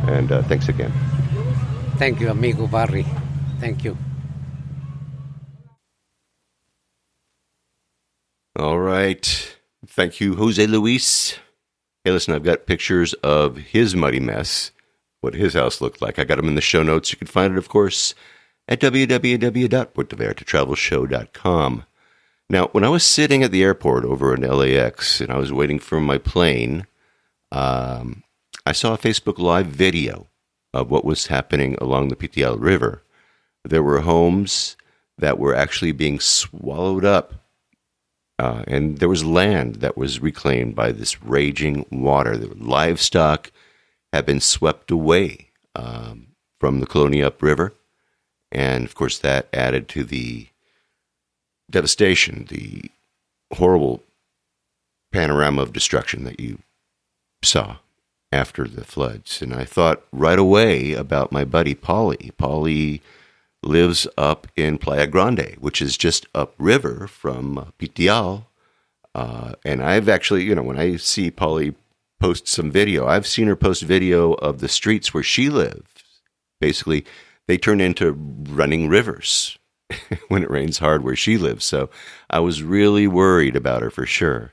And thanks again. Thank you, amigo Barry. Thank you. All right. Thank you, Jose Luis. Hey, listen, I've got pictures of his muddy mess, what his house looked like. I got them in the show notes. You can find it, of course, at www.puertovallartatravelshow.com. Now, when I was sitting at the airport over in LAX and I was waiting for my plane, I saw a Facebook Live video of what was happening along the Pitial River. There were homes that were actually being swallowed up, and there was land that was reclaimed by this raging water. The livestock had been swept away from the Colonia upriver, and of course that added to the devastation, the horrible panorama of destruction that you saw after the floods. And I thought right away about my buddy Paulie. Paulie lives up in Playa Grande, which is just upriver from Pitial. And I've actually, when I see Paulie post some video, I've seen her post video of the streets where she lives. Basically, they turn into running rivers when it rains hard where she lives. So I was really worried about her for sure.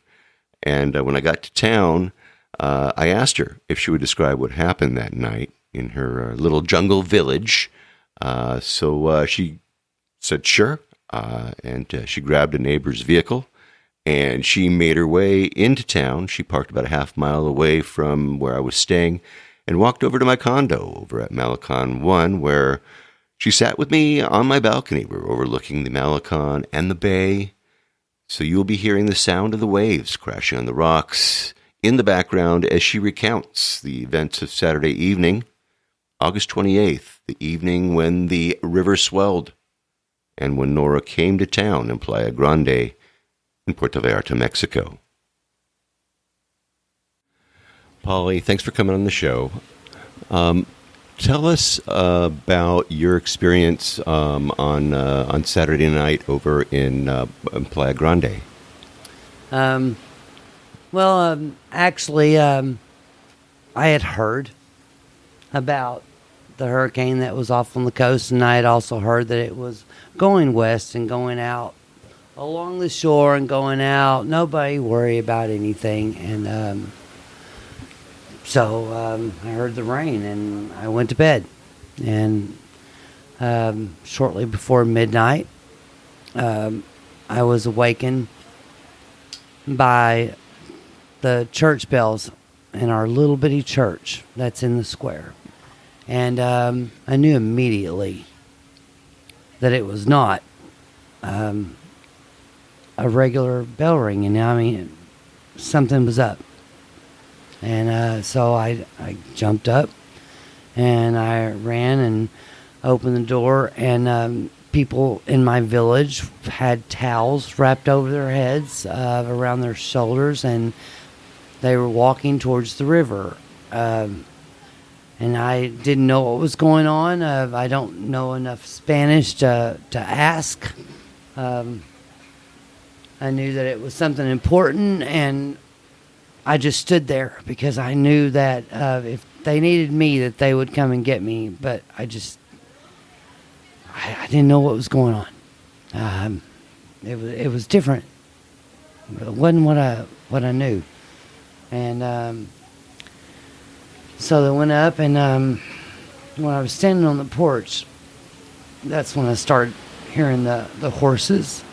And when I got to town, I asked her if she would describe what happened that night in her little jungle village. So she said, sure. And she grabbed a neighbor's vehicle and she made her way into town. She parked about a half mile away from where I was staying and walked over to my condo over at Malecon 1, where she sat with me on my balcony. We're overlooking the Malecon and the bay. So you'll be hearing the sound of the waves crashing on the rocks in the background as she recounts the events of Saturday evening, August 28th, the evening when the river swelled and when Nora came to town in Playa Grande in Puerto Vallarta, Mexico. Paulie, thanks for coming on the show. Tell us about your experience on Saturday night over in Playa Grande. Actually, I had heard about the hurricane that was off on the coast, and I had also heard that it was going west and going out along the shore and going out. Nobody worry about anything. And so I heard the rain, and I went to bed. And shortly before midnight, I was awakened by the church bells in our little bitty church that's in the square. And I knew immediately that it was not a regular bell ringing. I mean, something was up. And so I jumped up, and I ran and opened the door, and people in my village had towels wrapped over their heads, around their shoulders, and they were walking towards the river. And I didn't know what was going on. I don't know enough Spanish to ask. I knew that it was something important, and I just stood there because I knew that if they needed me, that they would come and get me. But I didn't know what was going on. It was different. It wasn't what I knew. And so they went up, and when I was standing on the porch, that's when I started hearing the horses.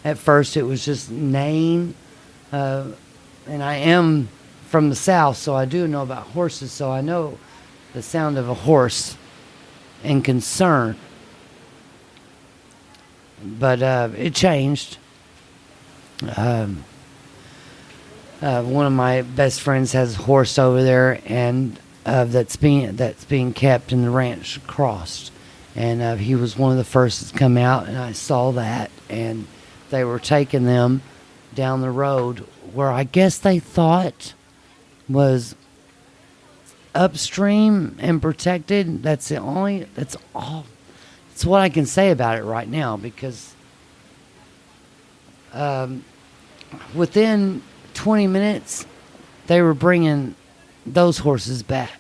At first it was just neighing, and I am from the south, so I do know about horses, so I know the sound of a horse and concern. But it changed. One of my best friends has a horse over there, and that's being kept in the ranch across. And he was one of the first to come out, and I saw that, and they were taking them down the road where I guess they thought was upstream and protected. That's all. That's what I can say about it right now, because within 20 minutes, they were bringing those horses back,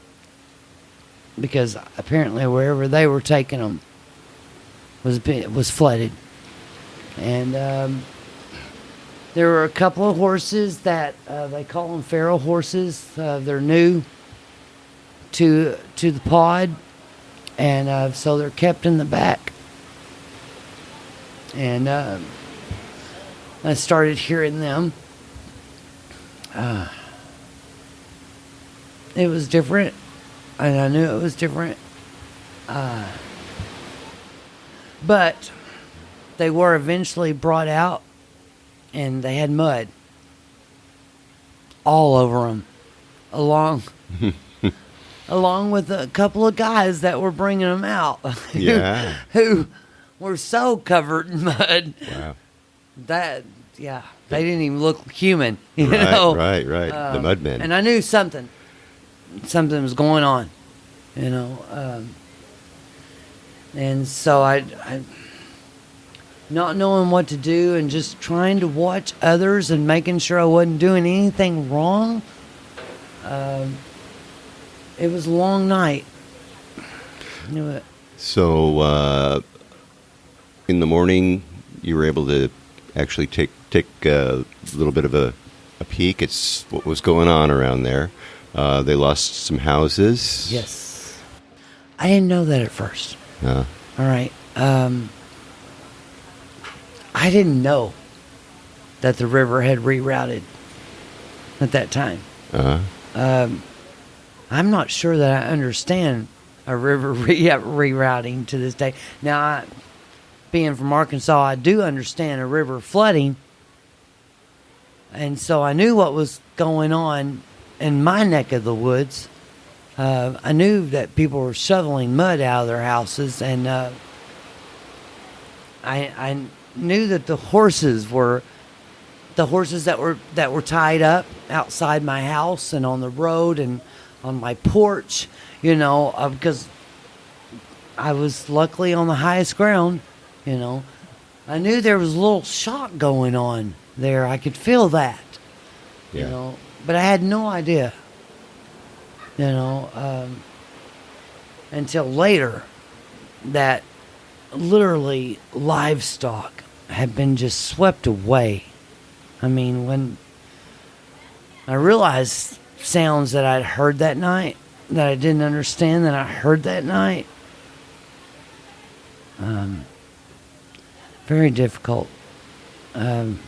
because apparently wherever they were taking them was flooded. And there were a couple of horses that they call them feral horses. They're new to the pod, and so they're kept in the back. And I started hearing them. It was different, and I knew it was different. But they were eventually brought out, and they had mud all over them, along with a couple of guys that were bringing them out. Yeah. who were so covered in mud. Wow. They didn't even look human. You Right, know? right. The mudmen. And I knew something was going on, you know. And so I not knowing what to do and just trying to watch others and making sure I wasn't doing anything wrong. It was a long night. So in the morning, you were able to actually take a little bit of a peek at what was going on around there. They lost some houses. Yes. I didn't know that at first. All right. I didn't know that the river had rerouted at that time. I'm not sure that I understand a river rerouting to this day. Now, being from Arkansas, I do understand a river flooding. And so I knew what was going on in my neck of the woods. I knew that people were shoveling mud out of their houses, and I knew that the horses that were tied up outside my house and on the road, and on my porch, because I was luckily on the highest ground, I knew there was a little shock going on there. I could feel that, but I had no idea, until later that literally livestock had been just swept away. I mean, when I realized sounds that I'd heard that night, that I didn't understand that I heard that night, very difficult. I'm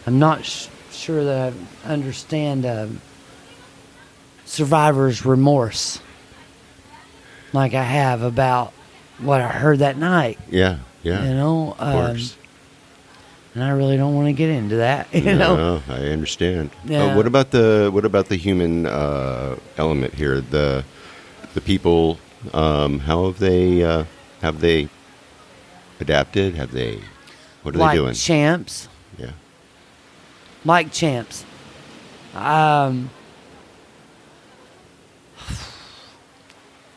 not sure that I understand survivor's remorse like I have about what I heard that night. Yeah. Of course. And I really don't want to get into that. No, I understand. Yeah. What about the human element here? The people. How have they adapted? What are they doing? Champs. Yeah. Like champs.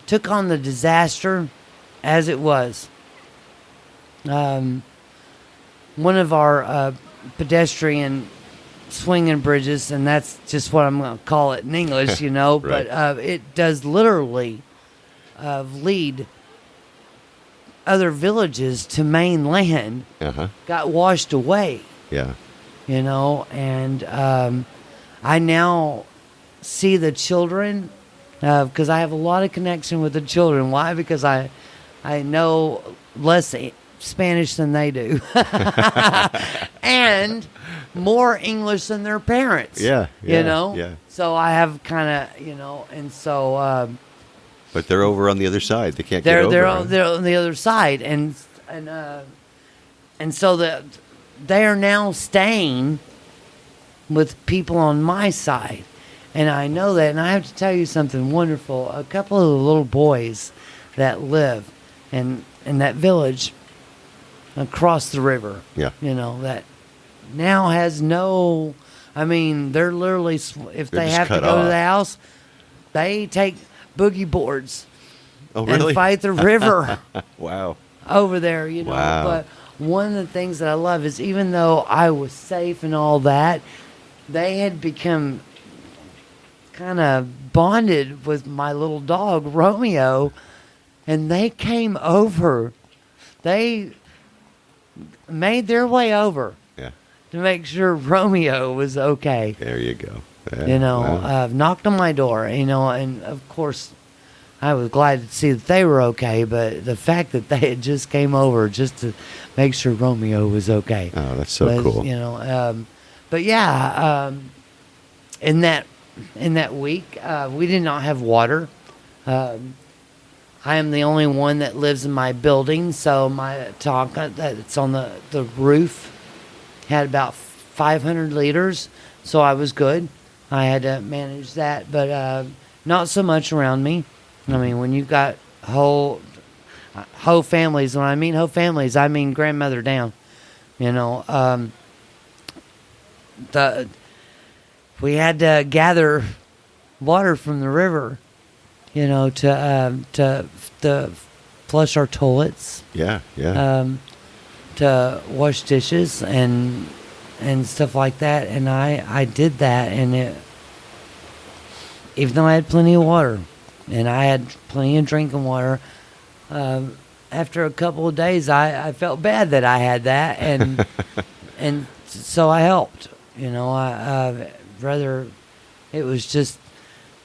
Took on the disaster as it was. One of our pedestrian swinging bridges, and that's just what I'm going to call it in English, Right. but it does literally lead other villages to mainland. Got washed away. Yeah. And I now see the children, because I have a lot of connection with the children. Why? Because I know less Spanish than they do. And more English than their parents. Yeah. Yeah. So I have kind of, and so... But they're over on the other side. They can't get over. They're on the other side. And so they are now staying with people on my side. And I know that. And I have to tell you something wonderful. A couple of the little boys that live in that village across the river, that now has no, they're literally, if they have to go to the house, they take boogie boards and fight the river. Wow. Over there, Wow. But one of the things that I love is, even though I was safe and all that, they had become kind of bonded with my little dog, Romeo, and they came over. They made their way over to make sure Romeo was okay. There you go. Wow. Knocked on my door, and of course I was glad to see that they were okay, but the fact that they had just came over just to make sure Romeo was okay. Oh, that's so cool. But yeah, in that week, we did not have water. I am the only one that lives in my building, so my tank that's on the roof had about 500 liters, so I was good. I had to manage that, but not so much around me. When you've got whole families, when I mean whole families, I mean grandmother down. We had to gather water from the river, to flush our toilets. Yeah. To wash dishes and stuff like that, and I did that, and even though I had plenty of water, and I had plenty of drinking water, after a couple of days, I felt bad that I had that, and so I helped. I rather it was just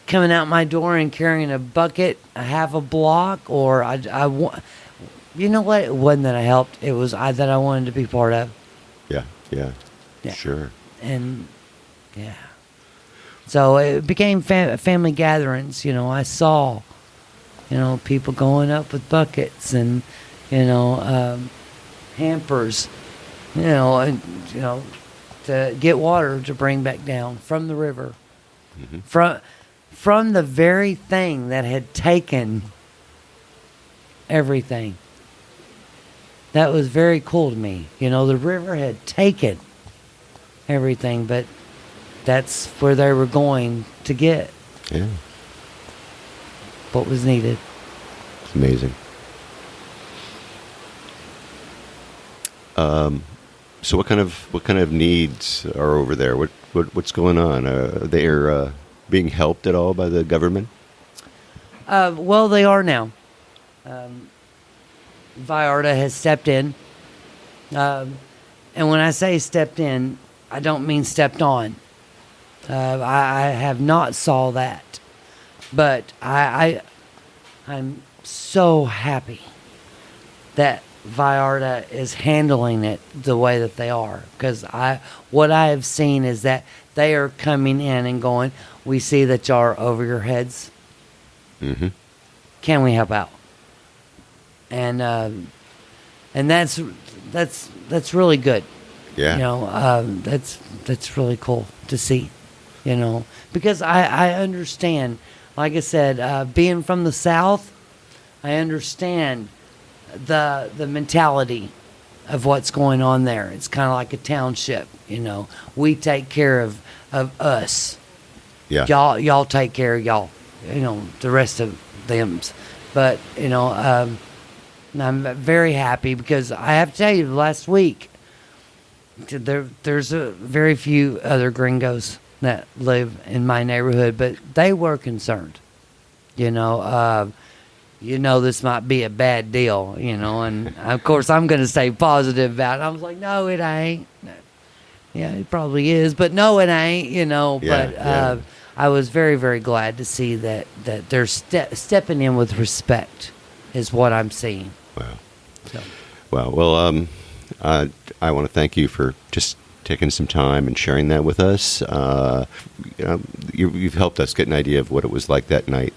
coming out my door and carrying a bucket, a half a block, or you know what? It wasn't that I helped. It was that I wanted to be part of. Yeah. Sure. And yeah. So it became family gatherings. I saw, people going up with buckets and, hampers, and, to get water to bring back down from the river. Mm-hmm. From the very thing that had taken everything. That was very cool to me. The river had taken everything, but that's where they were going to get. Yeah. what was needed. It's amazing. So what kind of needs are over there? What's going on? They're being helped at all by the government? Well, they are now. Vallarta has stepped in. And when I say stepped in, I don't mean stepped on. I have not saw that. But I'm so happy that Vallarta is handling it the way that they are. Because what I have seen is that they are coming in and going, we see that y'all are over your heads. Mm-hmm. Can we help out? And that's really good. Yeah. You know, that's really cool to see. You know, because I understand. Like I said, being from the South, I understand the mentality of what's going on there. It's kind of like a township. You know, we take care of us. Yeah. Y'all take care of y'all. You know, the rest of them's. But you know, I'm very happy because I have to tell you, last week there's a very few other gringos that live in my neighborhood, but they were concerned. You know, this might be a bad deal. You know, and of course I'm going to stay positive about it. I was like, no, it ain't. Yeah, it probably is, but no, it ain't. You know, Yeah, but I was very, very glad to see that they're stepping in with respect, is what I'm seeing. Wow. So. Wow. Well, I want to thank you for just taking some time and sharing that with us. You know, you've helped us get an idea of what it was like that night.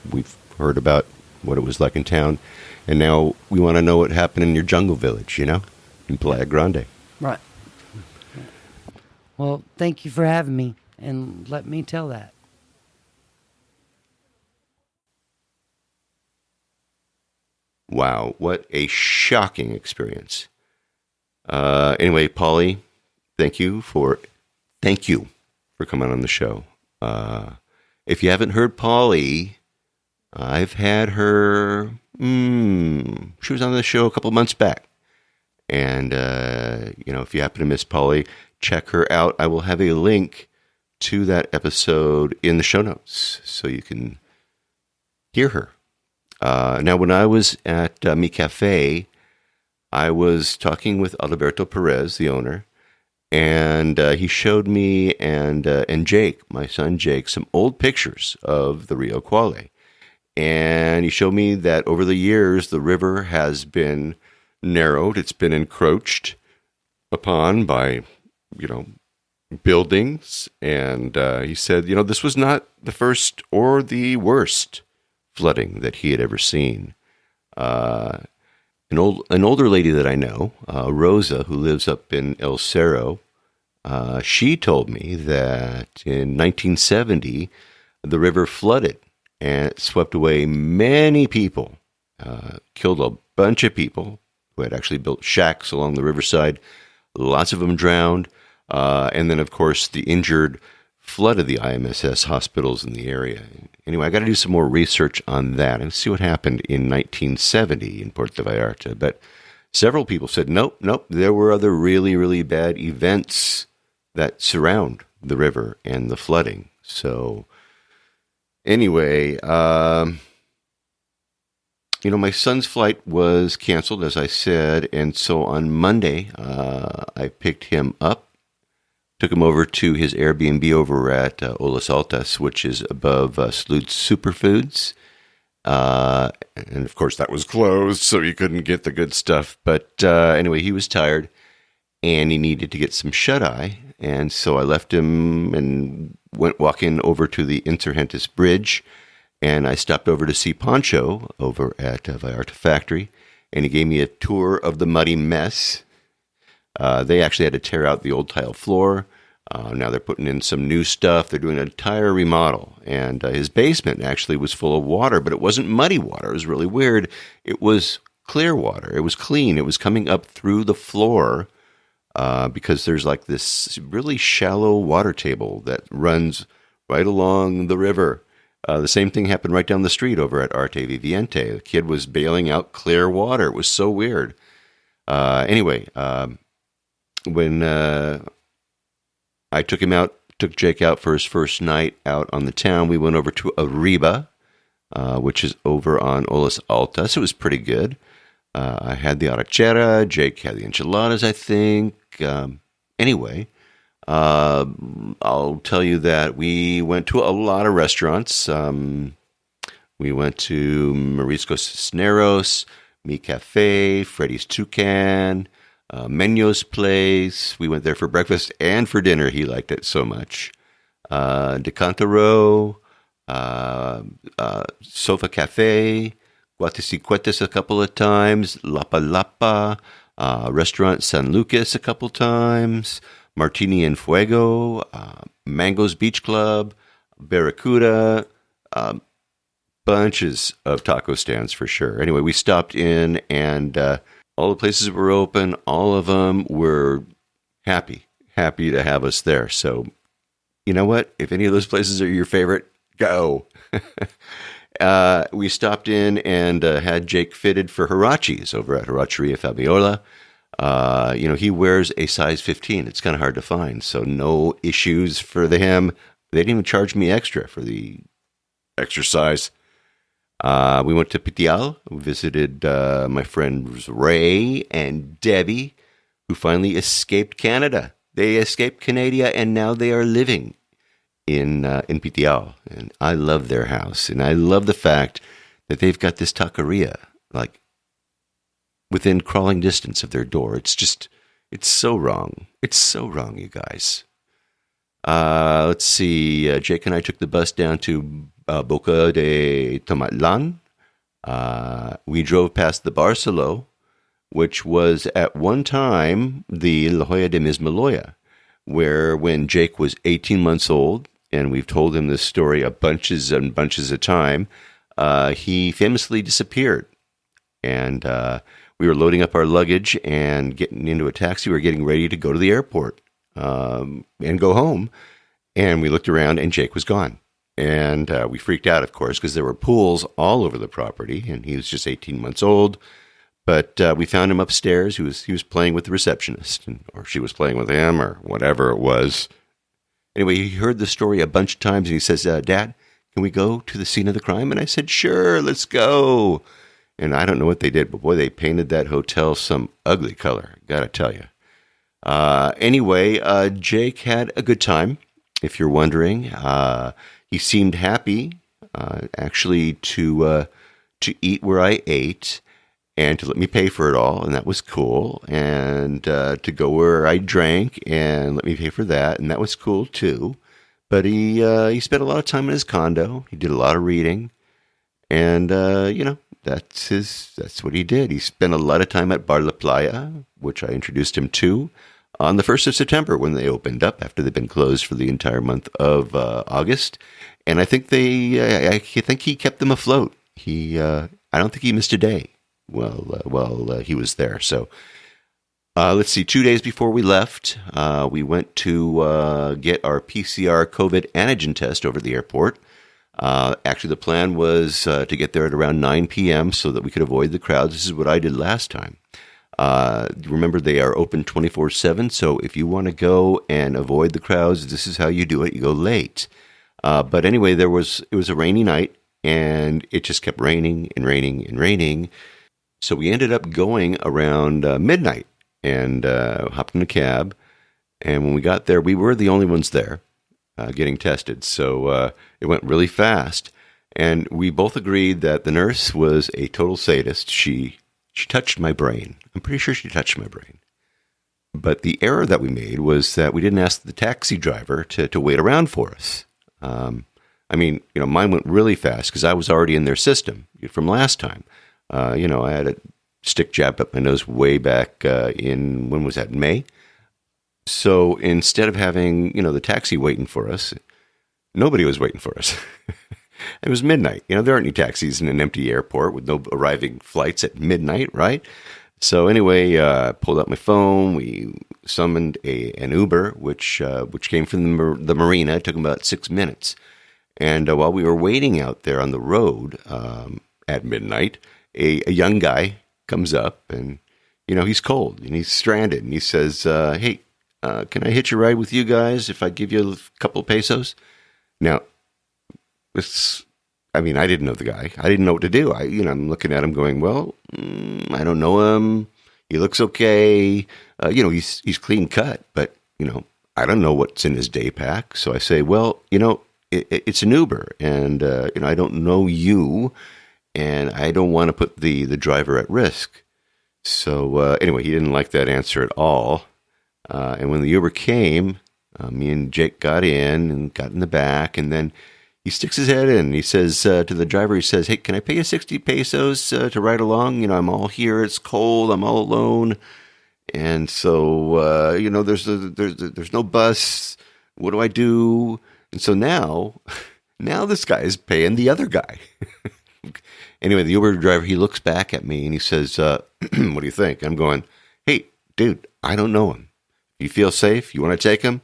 We've heard about what it was like in town, and now we want to know what happened in your jungle village, you know, in Playa Grande. Right. Well, thank you for having me, and let me tell that. Wow, what a shocking experience. Anyway, Polly, thank you for coming on the show. If you haven't heard Polly, I've had her. She was on the show a couple months back, and you know, if you happen to miss Polly, check her out. I will have a link to that episode in the show notes so you can hear her. Now, when I was at Mi Cafe, I was talking with Alberto Perez, the owner, and he showed me and Jake, my son Jake, some old pictures of the Rio Quale. And he showed me that over the years, the river has been narrowed. It's been encroached upon by, you know, buildings. And he said, you know, this was not the first or the worst flooding that he had ever seen. An older lady that I know, Rosa, who lives up in El Cerro, she told me that in 1970 the river flooded and it swept away many people, killed a bunch of people who had actually built shacks along the riverside. Lots of them drowned, and then of course the injured flooded the IMSS hospitals in the area. Anyway, I got to do some more research on that and see what happened in 1970 in Puerto Vallarta. But several people said, nope, there were other really, really bad events that surround the river and the flooding. So anyway, you know, my son's flight was canceled, as I said, and so on Monday, I picked him up. Took him over to his Airbnb over at Olas Altas, which is above Salud Superfoods. And, of course, that was closed, so he couldn't get the good stuff. But anyway, he was tired, and he needed to get some shut-eye. And so I left him and went walking over to the Insurgentes Bridge. And I stopped over to see Pancho over at Vallarta Factory. And he gave me a tour of the muddy mess. They actually had to tear out the old tile floor. Now they're putting in some new stuff. They're doing an entire remodel. And his basement actually was full of water, but it wasn't muddy water. It was really weird. It was clear water. It was clean. It was coming up through the floor because there's like this really shallow water table that runs right along the river. The same thing happened right down the street over at Arte Viviente. The kid was bailing out clear water. It was so weird. Anyway, when I took Jake out for his first night out on the town, we went over to Arriba, which is over on Olas Altas. It was pretty good. I had the arrachera. Jake had the enchiladas, I think. Anyway, I'll tell you that we went to a lot of restaurants. We went to Mariscos Cisneros, Mi Cafe, Freddy's Toucan, Menyo's Place. We went there for breakfast and for dinner. He liked it so much. Decantero, Sofa Cafe, Guatisicuetes a couple of times, Lapa Lapa, Restaurant San Lucas a couple times, Martini en Fuego, Mango's Beach Club, Barracuda, bunches of taco stands for sure. Anyway, we stopped in and all the places were open. All of them were happy to have us there. So, you know what? If any of those places are your favorite, go. We stopped in and had Jake fitted for Hirachis over at Hiracheria Fabiola. He wears a size 15. It's kind of hard to find, so no issues for him. They didn't even charge me extra for the exercise. We went to Pitial. We visited my friends Ray and Debbie, who finally escaped Canada. They escaped Canada, and now they are living in Pitial. And I love their house, and I love the fact that they've got this taqueria, like, within crawling distance of their door. It's so wrong. It's so wrong, you guys. Let's see. Jake and I took the bus down to Boca de Tomatlan. We drove past the Barceló, which was at one time the La Jolla de Mismaloya, where when Jake was 18 months old, and we've told him this story a bunches and bunches of time, he famously disappeared. And we were loading up our luggage and getting into a taxi. We were getting ready to go to the airport and go home. And we looked around, and Jake was gone. And we freaked out, of course, because there were pools all over the property, and he was just 18 months old. But we found him upstairs. He was playing with the receptionist, or she was playing with him, or whatever it was. Anyway, he heard the story a bunch of times, and he says, Dad, can we go to the scene of the crime? And I said, sure, let's go. And I don't know what they did, but boy, they painted that hotel some ugly color, gotta tell you. Anyway, Jake had a good time, if you're wondering. He seemed happy, actually, to eat where I ate and to let me pay for it all, and that was cool. And to go where I drank and let me pay for that, and that was cool too. But he spent a lot of time in his condo. He did a lot of reading, and that's what he did. He spent a lot of time at Bar La Playa, which I introduced him to on the 1st of September when they opened up after they'd been closed for the entire month of August. And I think I think he kept them afloat. I don't think he missed a day while he was there. So let's see, 2 days before we left, we went to get our PCR COVID antigen test over at the airport. Actually, the plan was to get there at around 9 p.m. so that we could avoid the crowds. This is what I did last time. Remember, they are open 24/7, so if you want to go and avoid the crowds, this is how you do it. You go late. But anyway, it was a rainy night, and it just kept raining and raining and raining. So we ended up going around midnight and hopped in a cab. And when we got there, we were the only ones there getting tested. So it went really fast. And we both agreed that the nurse was a total sadist. She touched my brain. I'm pretty sure she touched my brain. But the error that we made was that we didn't ask the taxi driver to wait around for us. Mine went really fast because I was already in their system from last time. I had a stick jab up my nose way back in, when was that, May? So instead of having, the taxi waiting for us, nobody was waiting for us. It was midnight. There aren't any taxis in an empty airport with no arriving flights at midnight, right? So anyway, pulled out my phone. We summoned an Uber, which came from the marina. It took about 6 minutes. And while we were waiting out there on the road at midnight, a young guy comes up and, he's cold and he's stranded. And he says, hey, can I hitch a ride with you guys if I give you a couple pesos? Now, I didn't know the guy. I didn't know what to do. I'm looking at him going, well, I don't know him. He looks okay. He's clean cut, but, I don't know what's in his day pack. So I say, well, it's an Uber and, I don't know you and I don't want to put the driver at risk. So anyway, he didn't like that answer at all. And when the Uber came, me and Jake got in and got in the back, and then he sticks his head in. He says to the driver, he says, hey, can I pay you 60 pesos to ride along? I'm all here. It's cold. I'm all alone. And so, there's no bus. What do I do? And so now this guy is paying the other guy. Anyway, the Uber driver, he looks back at me and he says, what do you think? I'm going, hey, dude, I don't know him. You feel safe? You want to take him?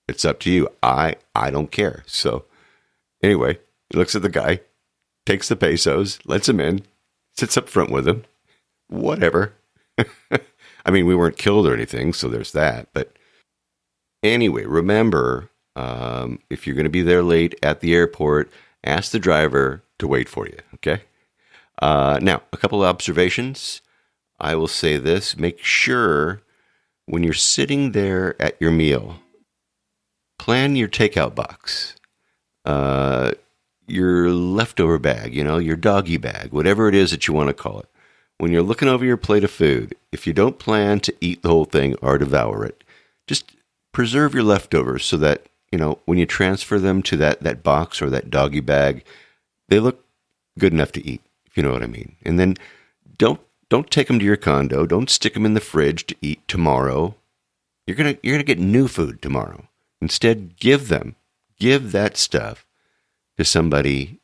It's up to you. I don't care. So anyway, he looks at the guy, takes the pesos, lets him in, sits up front with him. Whatever. We weren't killed or anything, so there's that. But anyway, remember, if you're going to be there late at the airport, ask the driver to wait for you, okay? Now, a couple of observations. I will say this. Make sure when you're sitting there at your meal, plan your takeout box, your leftover bag, your doggy bag, whatever it is that you want to call it. When you're looking over your plate of food, if you don't plan to eat the whole thing or devour it, just preserve your leftovers so that, when you transfer them to that box or that doggy bag, they look good enough to eat, if you know what I mean. And then don't take them to your condo. Don't stick them in the fridge to eat tomorrow. You're gonna get new food tomorrow. Instead, give that stuff to somebody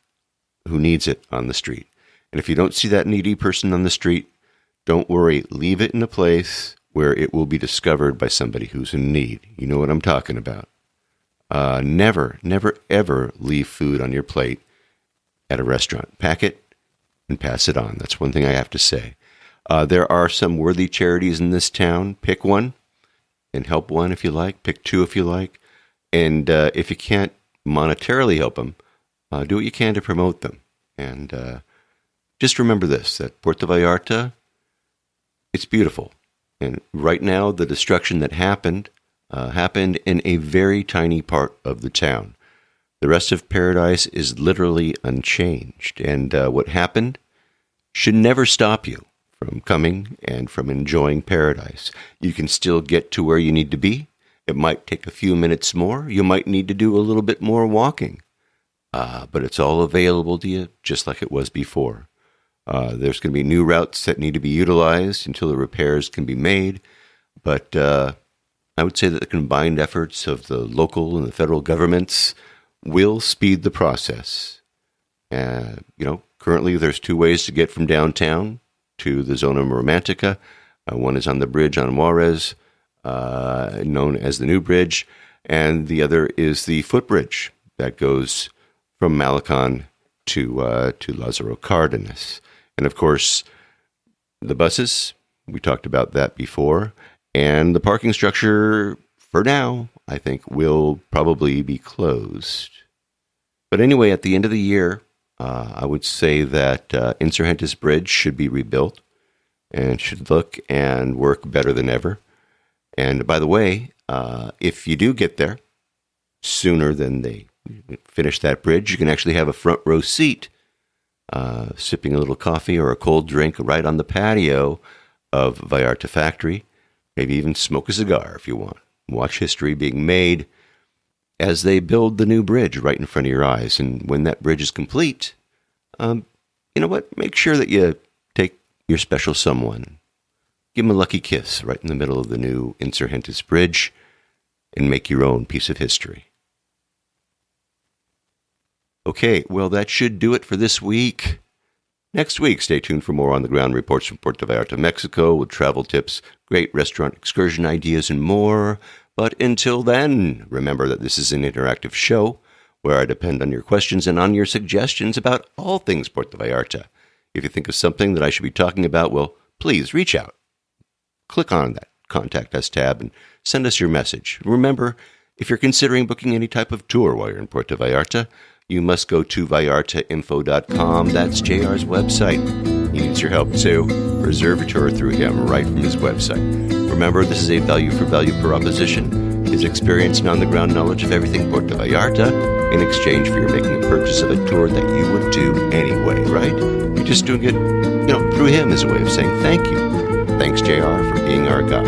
who needs it on the street. And if you don't see that needy person on the street, don't worry. Leave it in a place where it will be discovered by somebody who's in need. You know what I'm talking about. Never, ever leave food on your plate at a restaurant. Pack it and pass it on. That's one thing I have to say. There are some worthy charities in this town. Pick one and help one if you like. Pick two if you like. And if you can't monetarily help them, do what you can to promote them. And just remember this, that Puerto Vallarta, it's beautiful. And right now, the destruction that happened in a very tiny part of the town. The rest of paradise is literally unchanged. And what happened should never stop you from coming and from enjoying paradise. You can still get to where you need to be. It might take a few minutes more. You might need to do a little bit more walking. But it's all available to you just like it was before. There's going to be new routes that need to be utilized until the repairs can be made. But I would say that the combined efforts of the local and the federal governments will speed the process. Currently there's two ways to get from downtown to the Zona Romantica. One is on the bridge on Juarez, known as the New Bridge, and the other is the footbridge that goes from Malecon to Lázaro Cárdenas. And of course, the buses, we talked about that before, and the parking structure, for now, I think, will probably be closed. But anyway, at the end of the year, I would say that Insurgentes Bridge should be rebuilt and should look and work better than ever. And by the way, if you do get there sooner than they finish that bridge, you can actually have a front row seat, sipping a little coffee or a cold drink right on the patio of Vallarta Factory. Maybe even smoke a cigar if you want. Watch history being made as they build the new bridge right in front of your eyes. And when that bridge is complete, you know what? Make sure that you take your special someone, give them a lucky kiss right in the middle of the new Insurgentes Bridge, and make your own piece of history. Okay, well, that should do it for this week. Next week, stay tuned for more on-the-ground reports from Puerto Vallarta, Mexico, with travel tips, great restaurant excursion ideas, and more. But until then, remember that this is an interactive show where I depend on your questions and on your suggestions about all things Puerto Vallarta. If you think of something that I should be talking about, well, please reach out. Click on that Contact Us tab and send us your message. Remember, if you're considering booking any type of tour while you're in Puerto Vallarta, you must go to vallartainfo.com. That's JR's website. He needs your help too. Reserve your tour through him right from his website. Remember, this is a value-for-value proposition. His experience and on-the-ground knowledge of everything Puerto Vallarta in exchange for your making a purchase of a tour that you would do anyway, right? You're just doing it, through him as a way of saying thank you. Thanks, JR, for being our guide.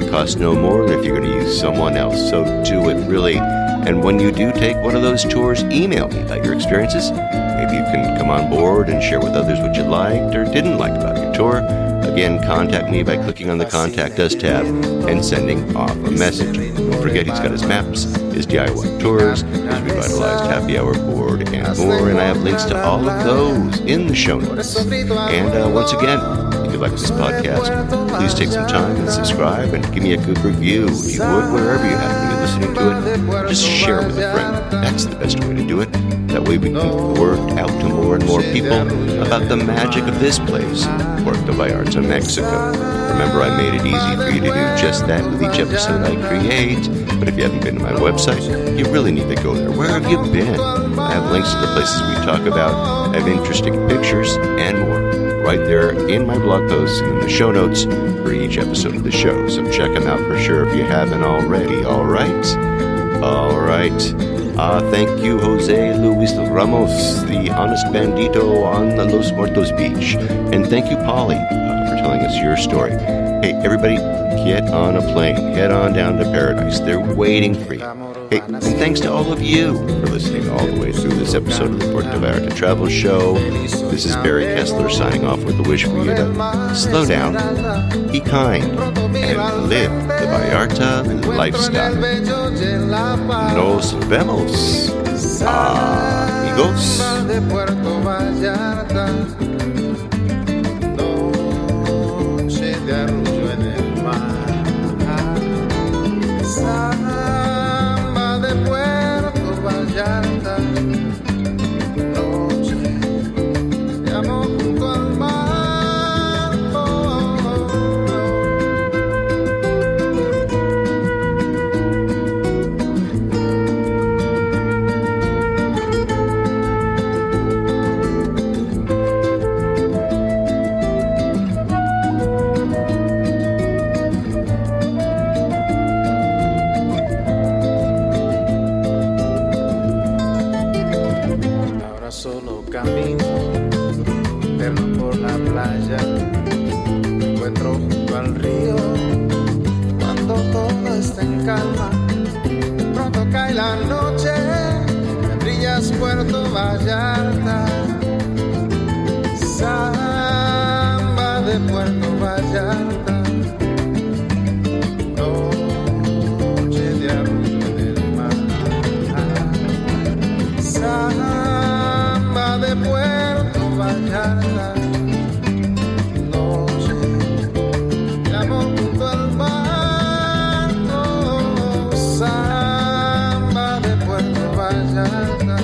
It costs no more than if you're going to use someone else, so do it, really. And when you do take one of those tours, email me about your experiences. Maybe you can come on board and share with others what you liked or didn't like about your tour. Again, contact me by clicking on the Contact Us tab and sending off a message. Don't forget, he's got his maps, his DIY tours, his revitalized happy hour board, and more. And I have links to all of those in the show notes. And once again, if you like this podcast, please take some time and subscribe and give me a good review. If you would, wherever you happen to be listening to it, just share it with a friend. That's the best way to do it. That way we can get the word out to more and more people about the magic of this place, Puerto Vallarta, Mexico. Remember, I made it easy for you to do just that with each episode I create. But if you haven't been to my website, you really need to go there. Where have you been? I have links to the places we talk about. I have interesting pictures and more right there in my blog posts and in the show notes for each episode of the show. So check them out for sure if you haven't already. All right? All right. Thank you, Jose Luis Ramos, the honest bandito on the Los Muertos beach. And thank you, Polly, for telling us your story. Hey, everybody, get on a plane. Head on down to paradise. They're waiting for you. Hey, and thanks to all of you for listening all the way through this episode of the Puerto Vallarta Travel Show. This is Barry Kessler signing off with a wish for you to slow down, be kind, and live the Vallarta lifestyle. Nos vemos, amigos. Puerto Vallarta, samba de Puerto Vallarta, noche de arrullo en el mar, samba de Puerto Vallarta, noche de amor junto al mar, samba de Puerto Vallarta.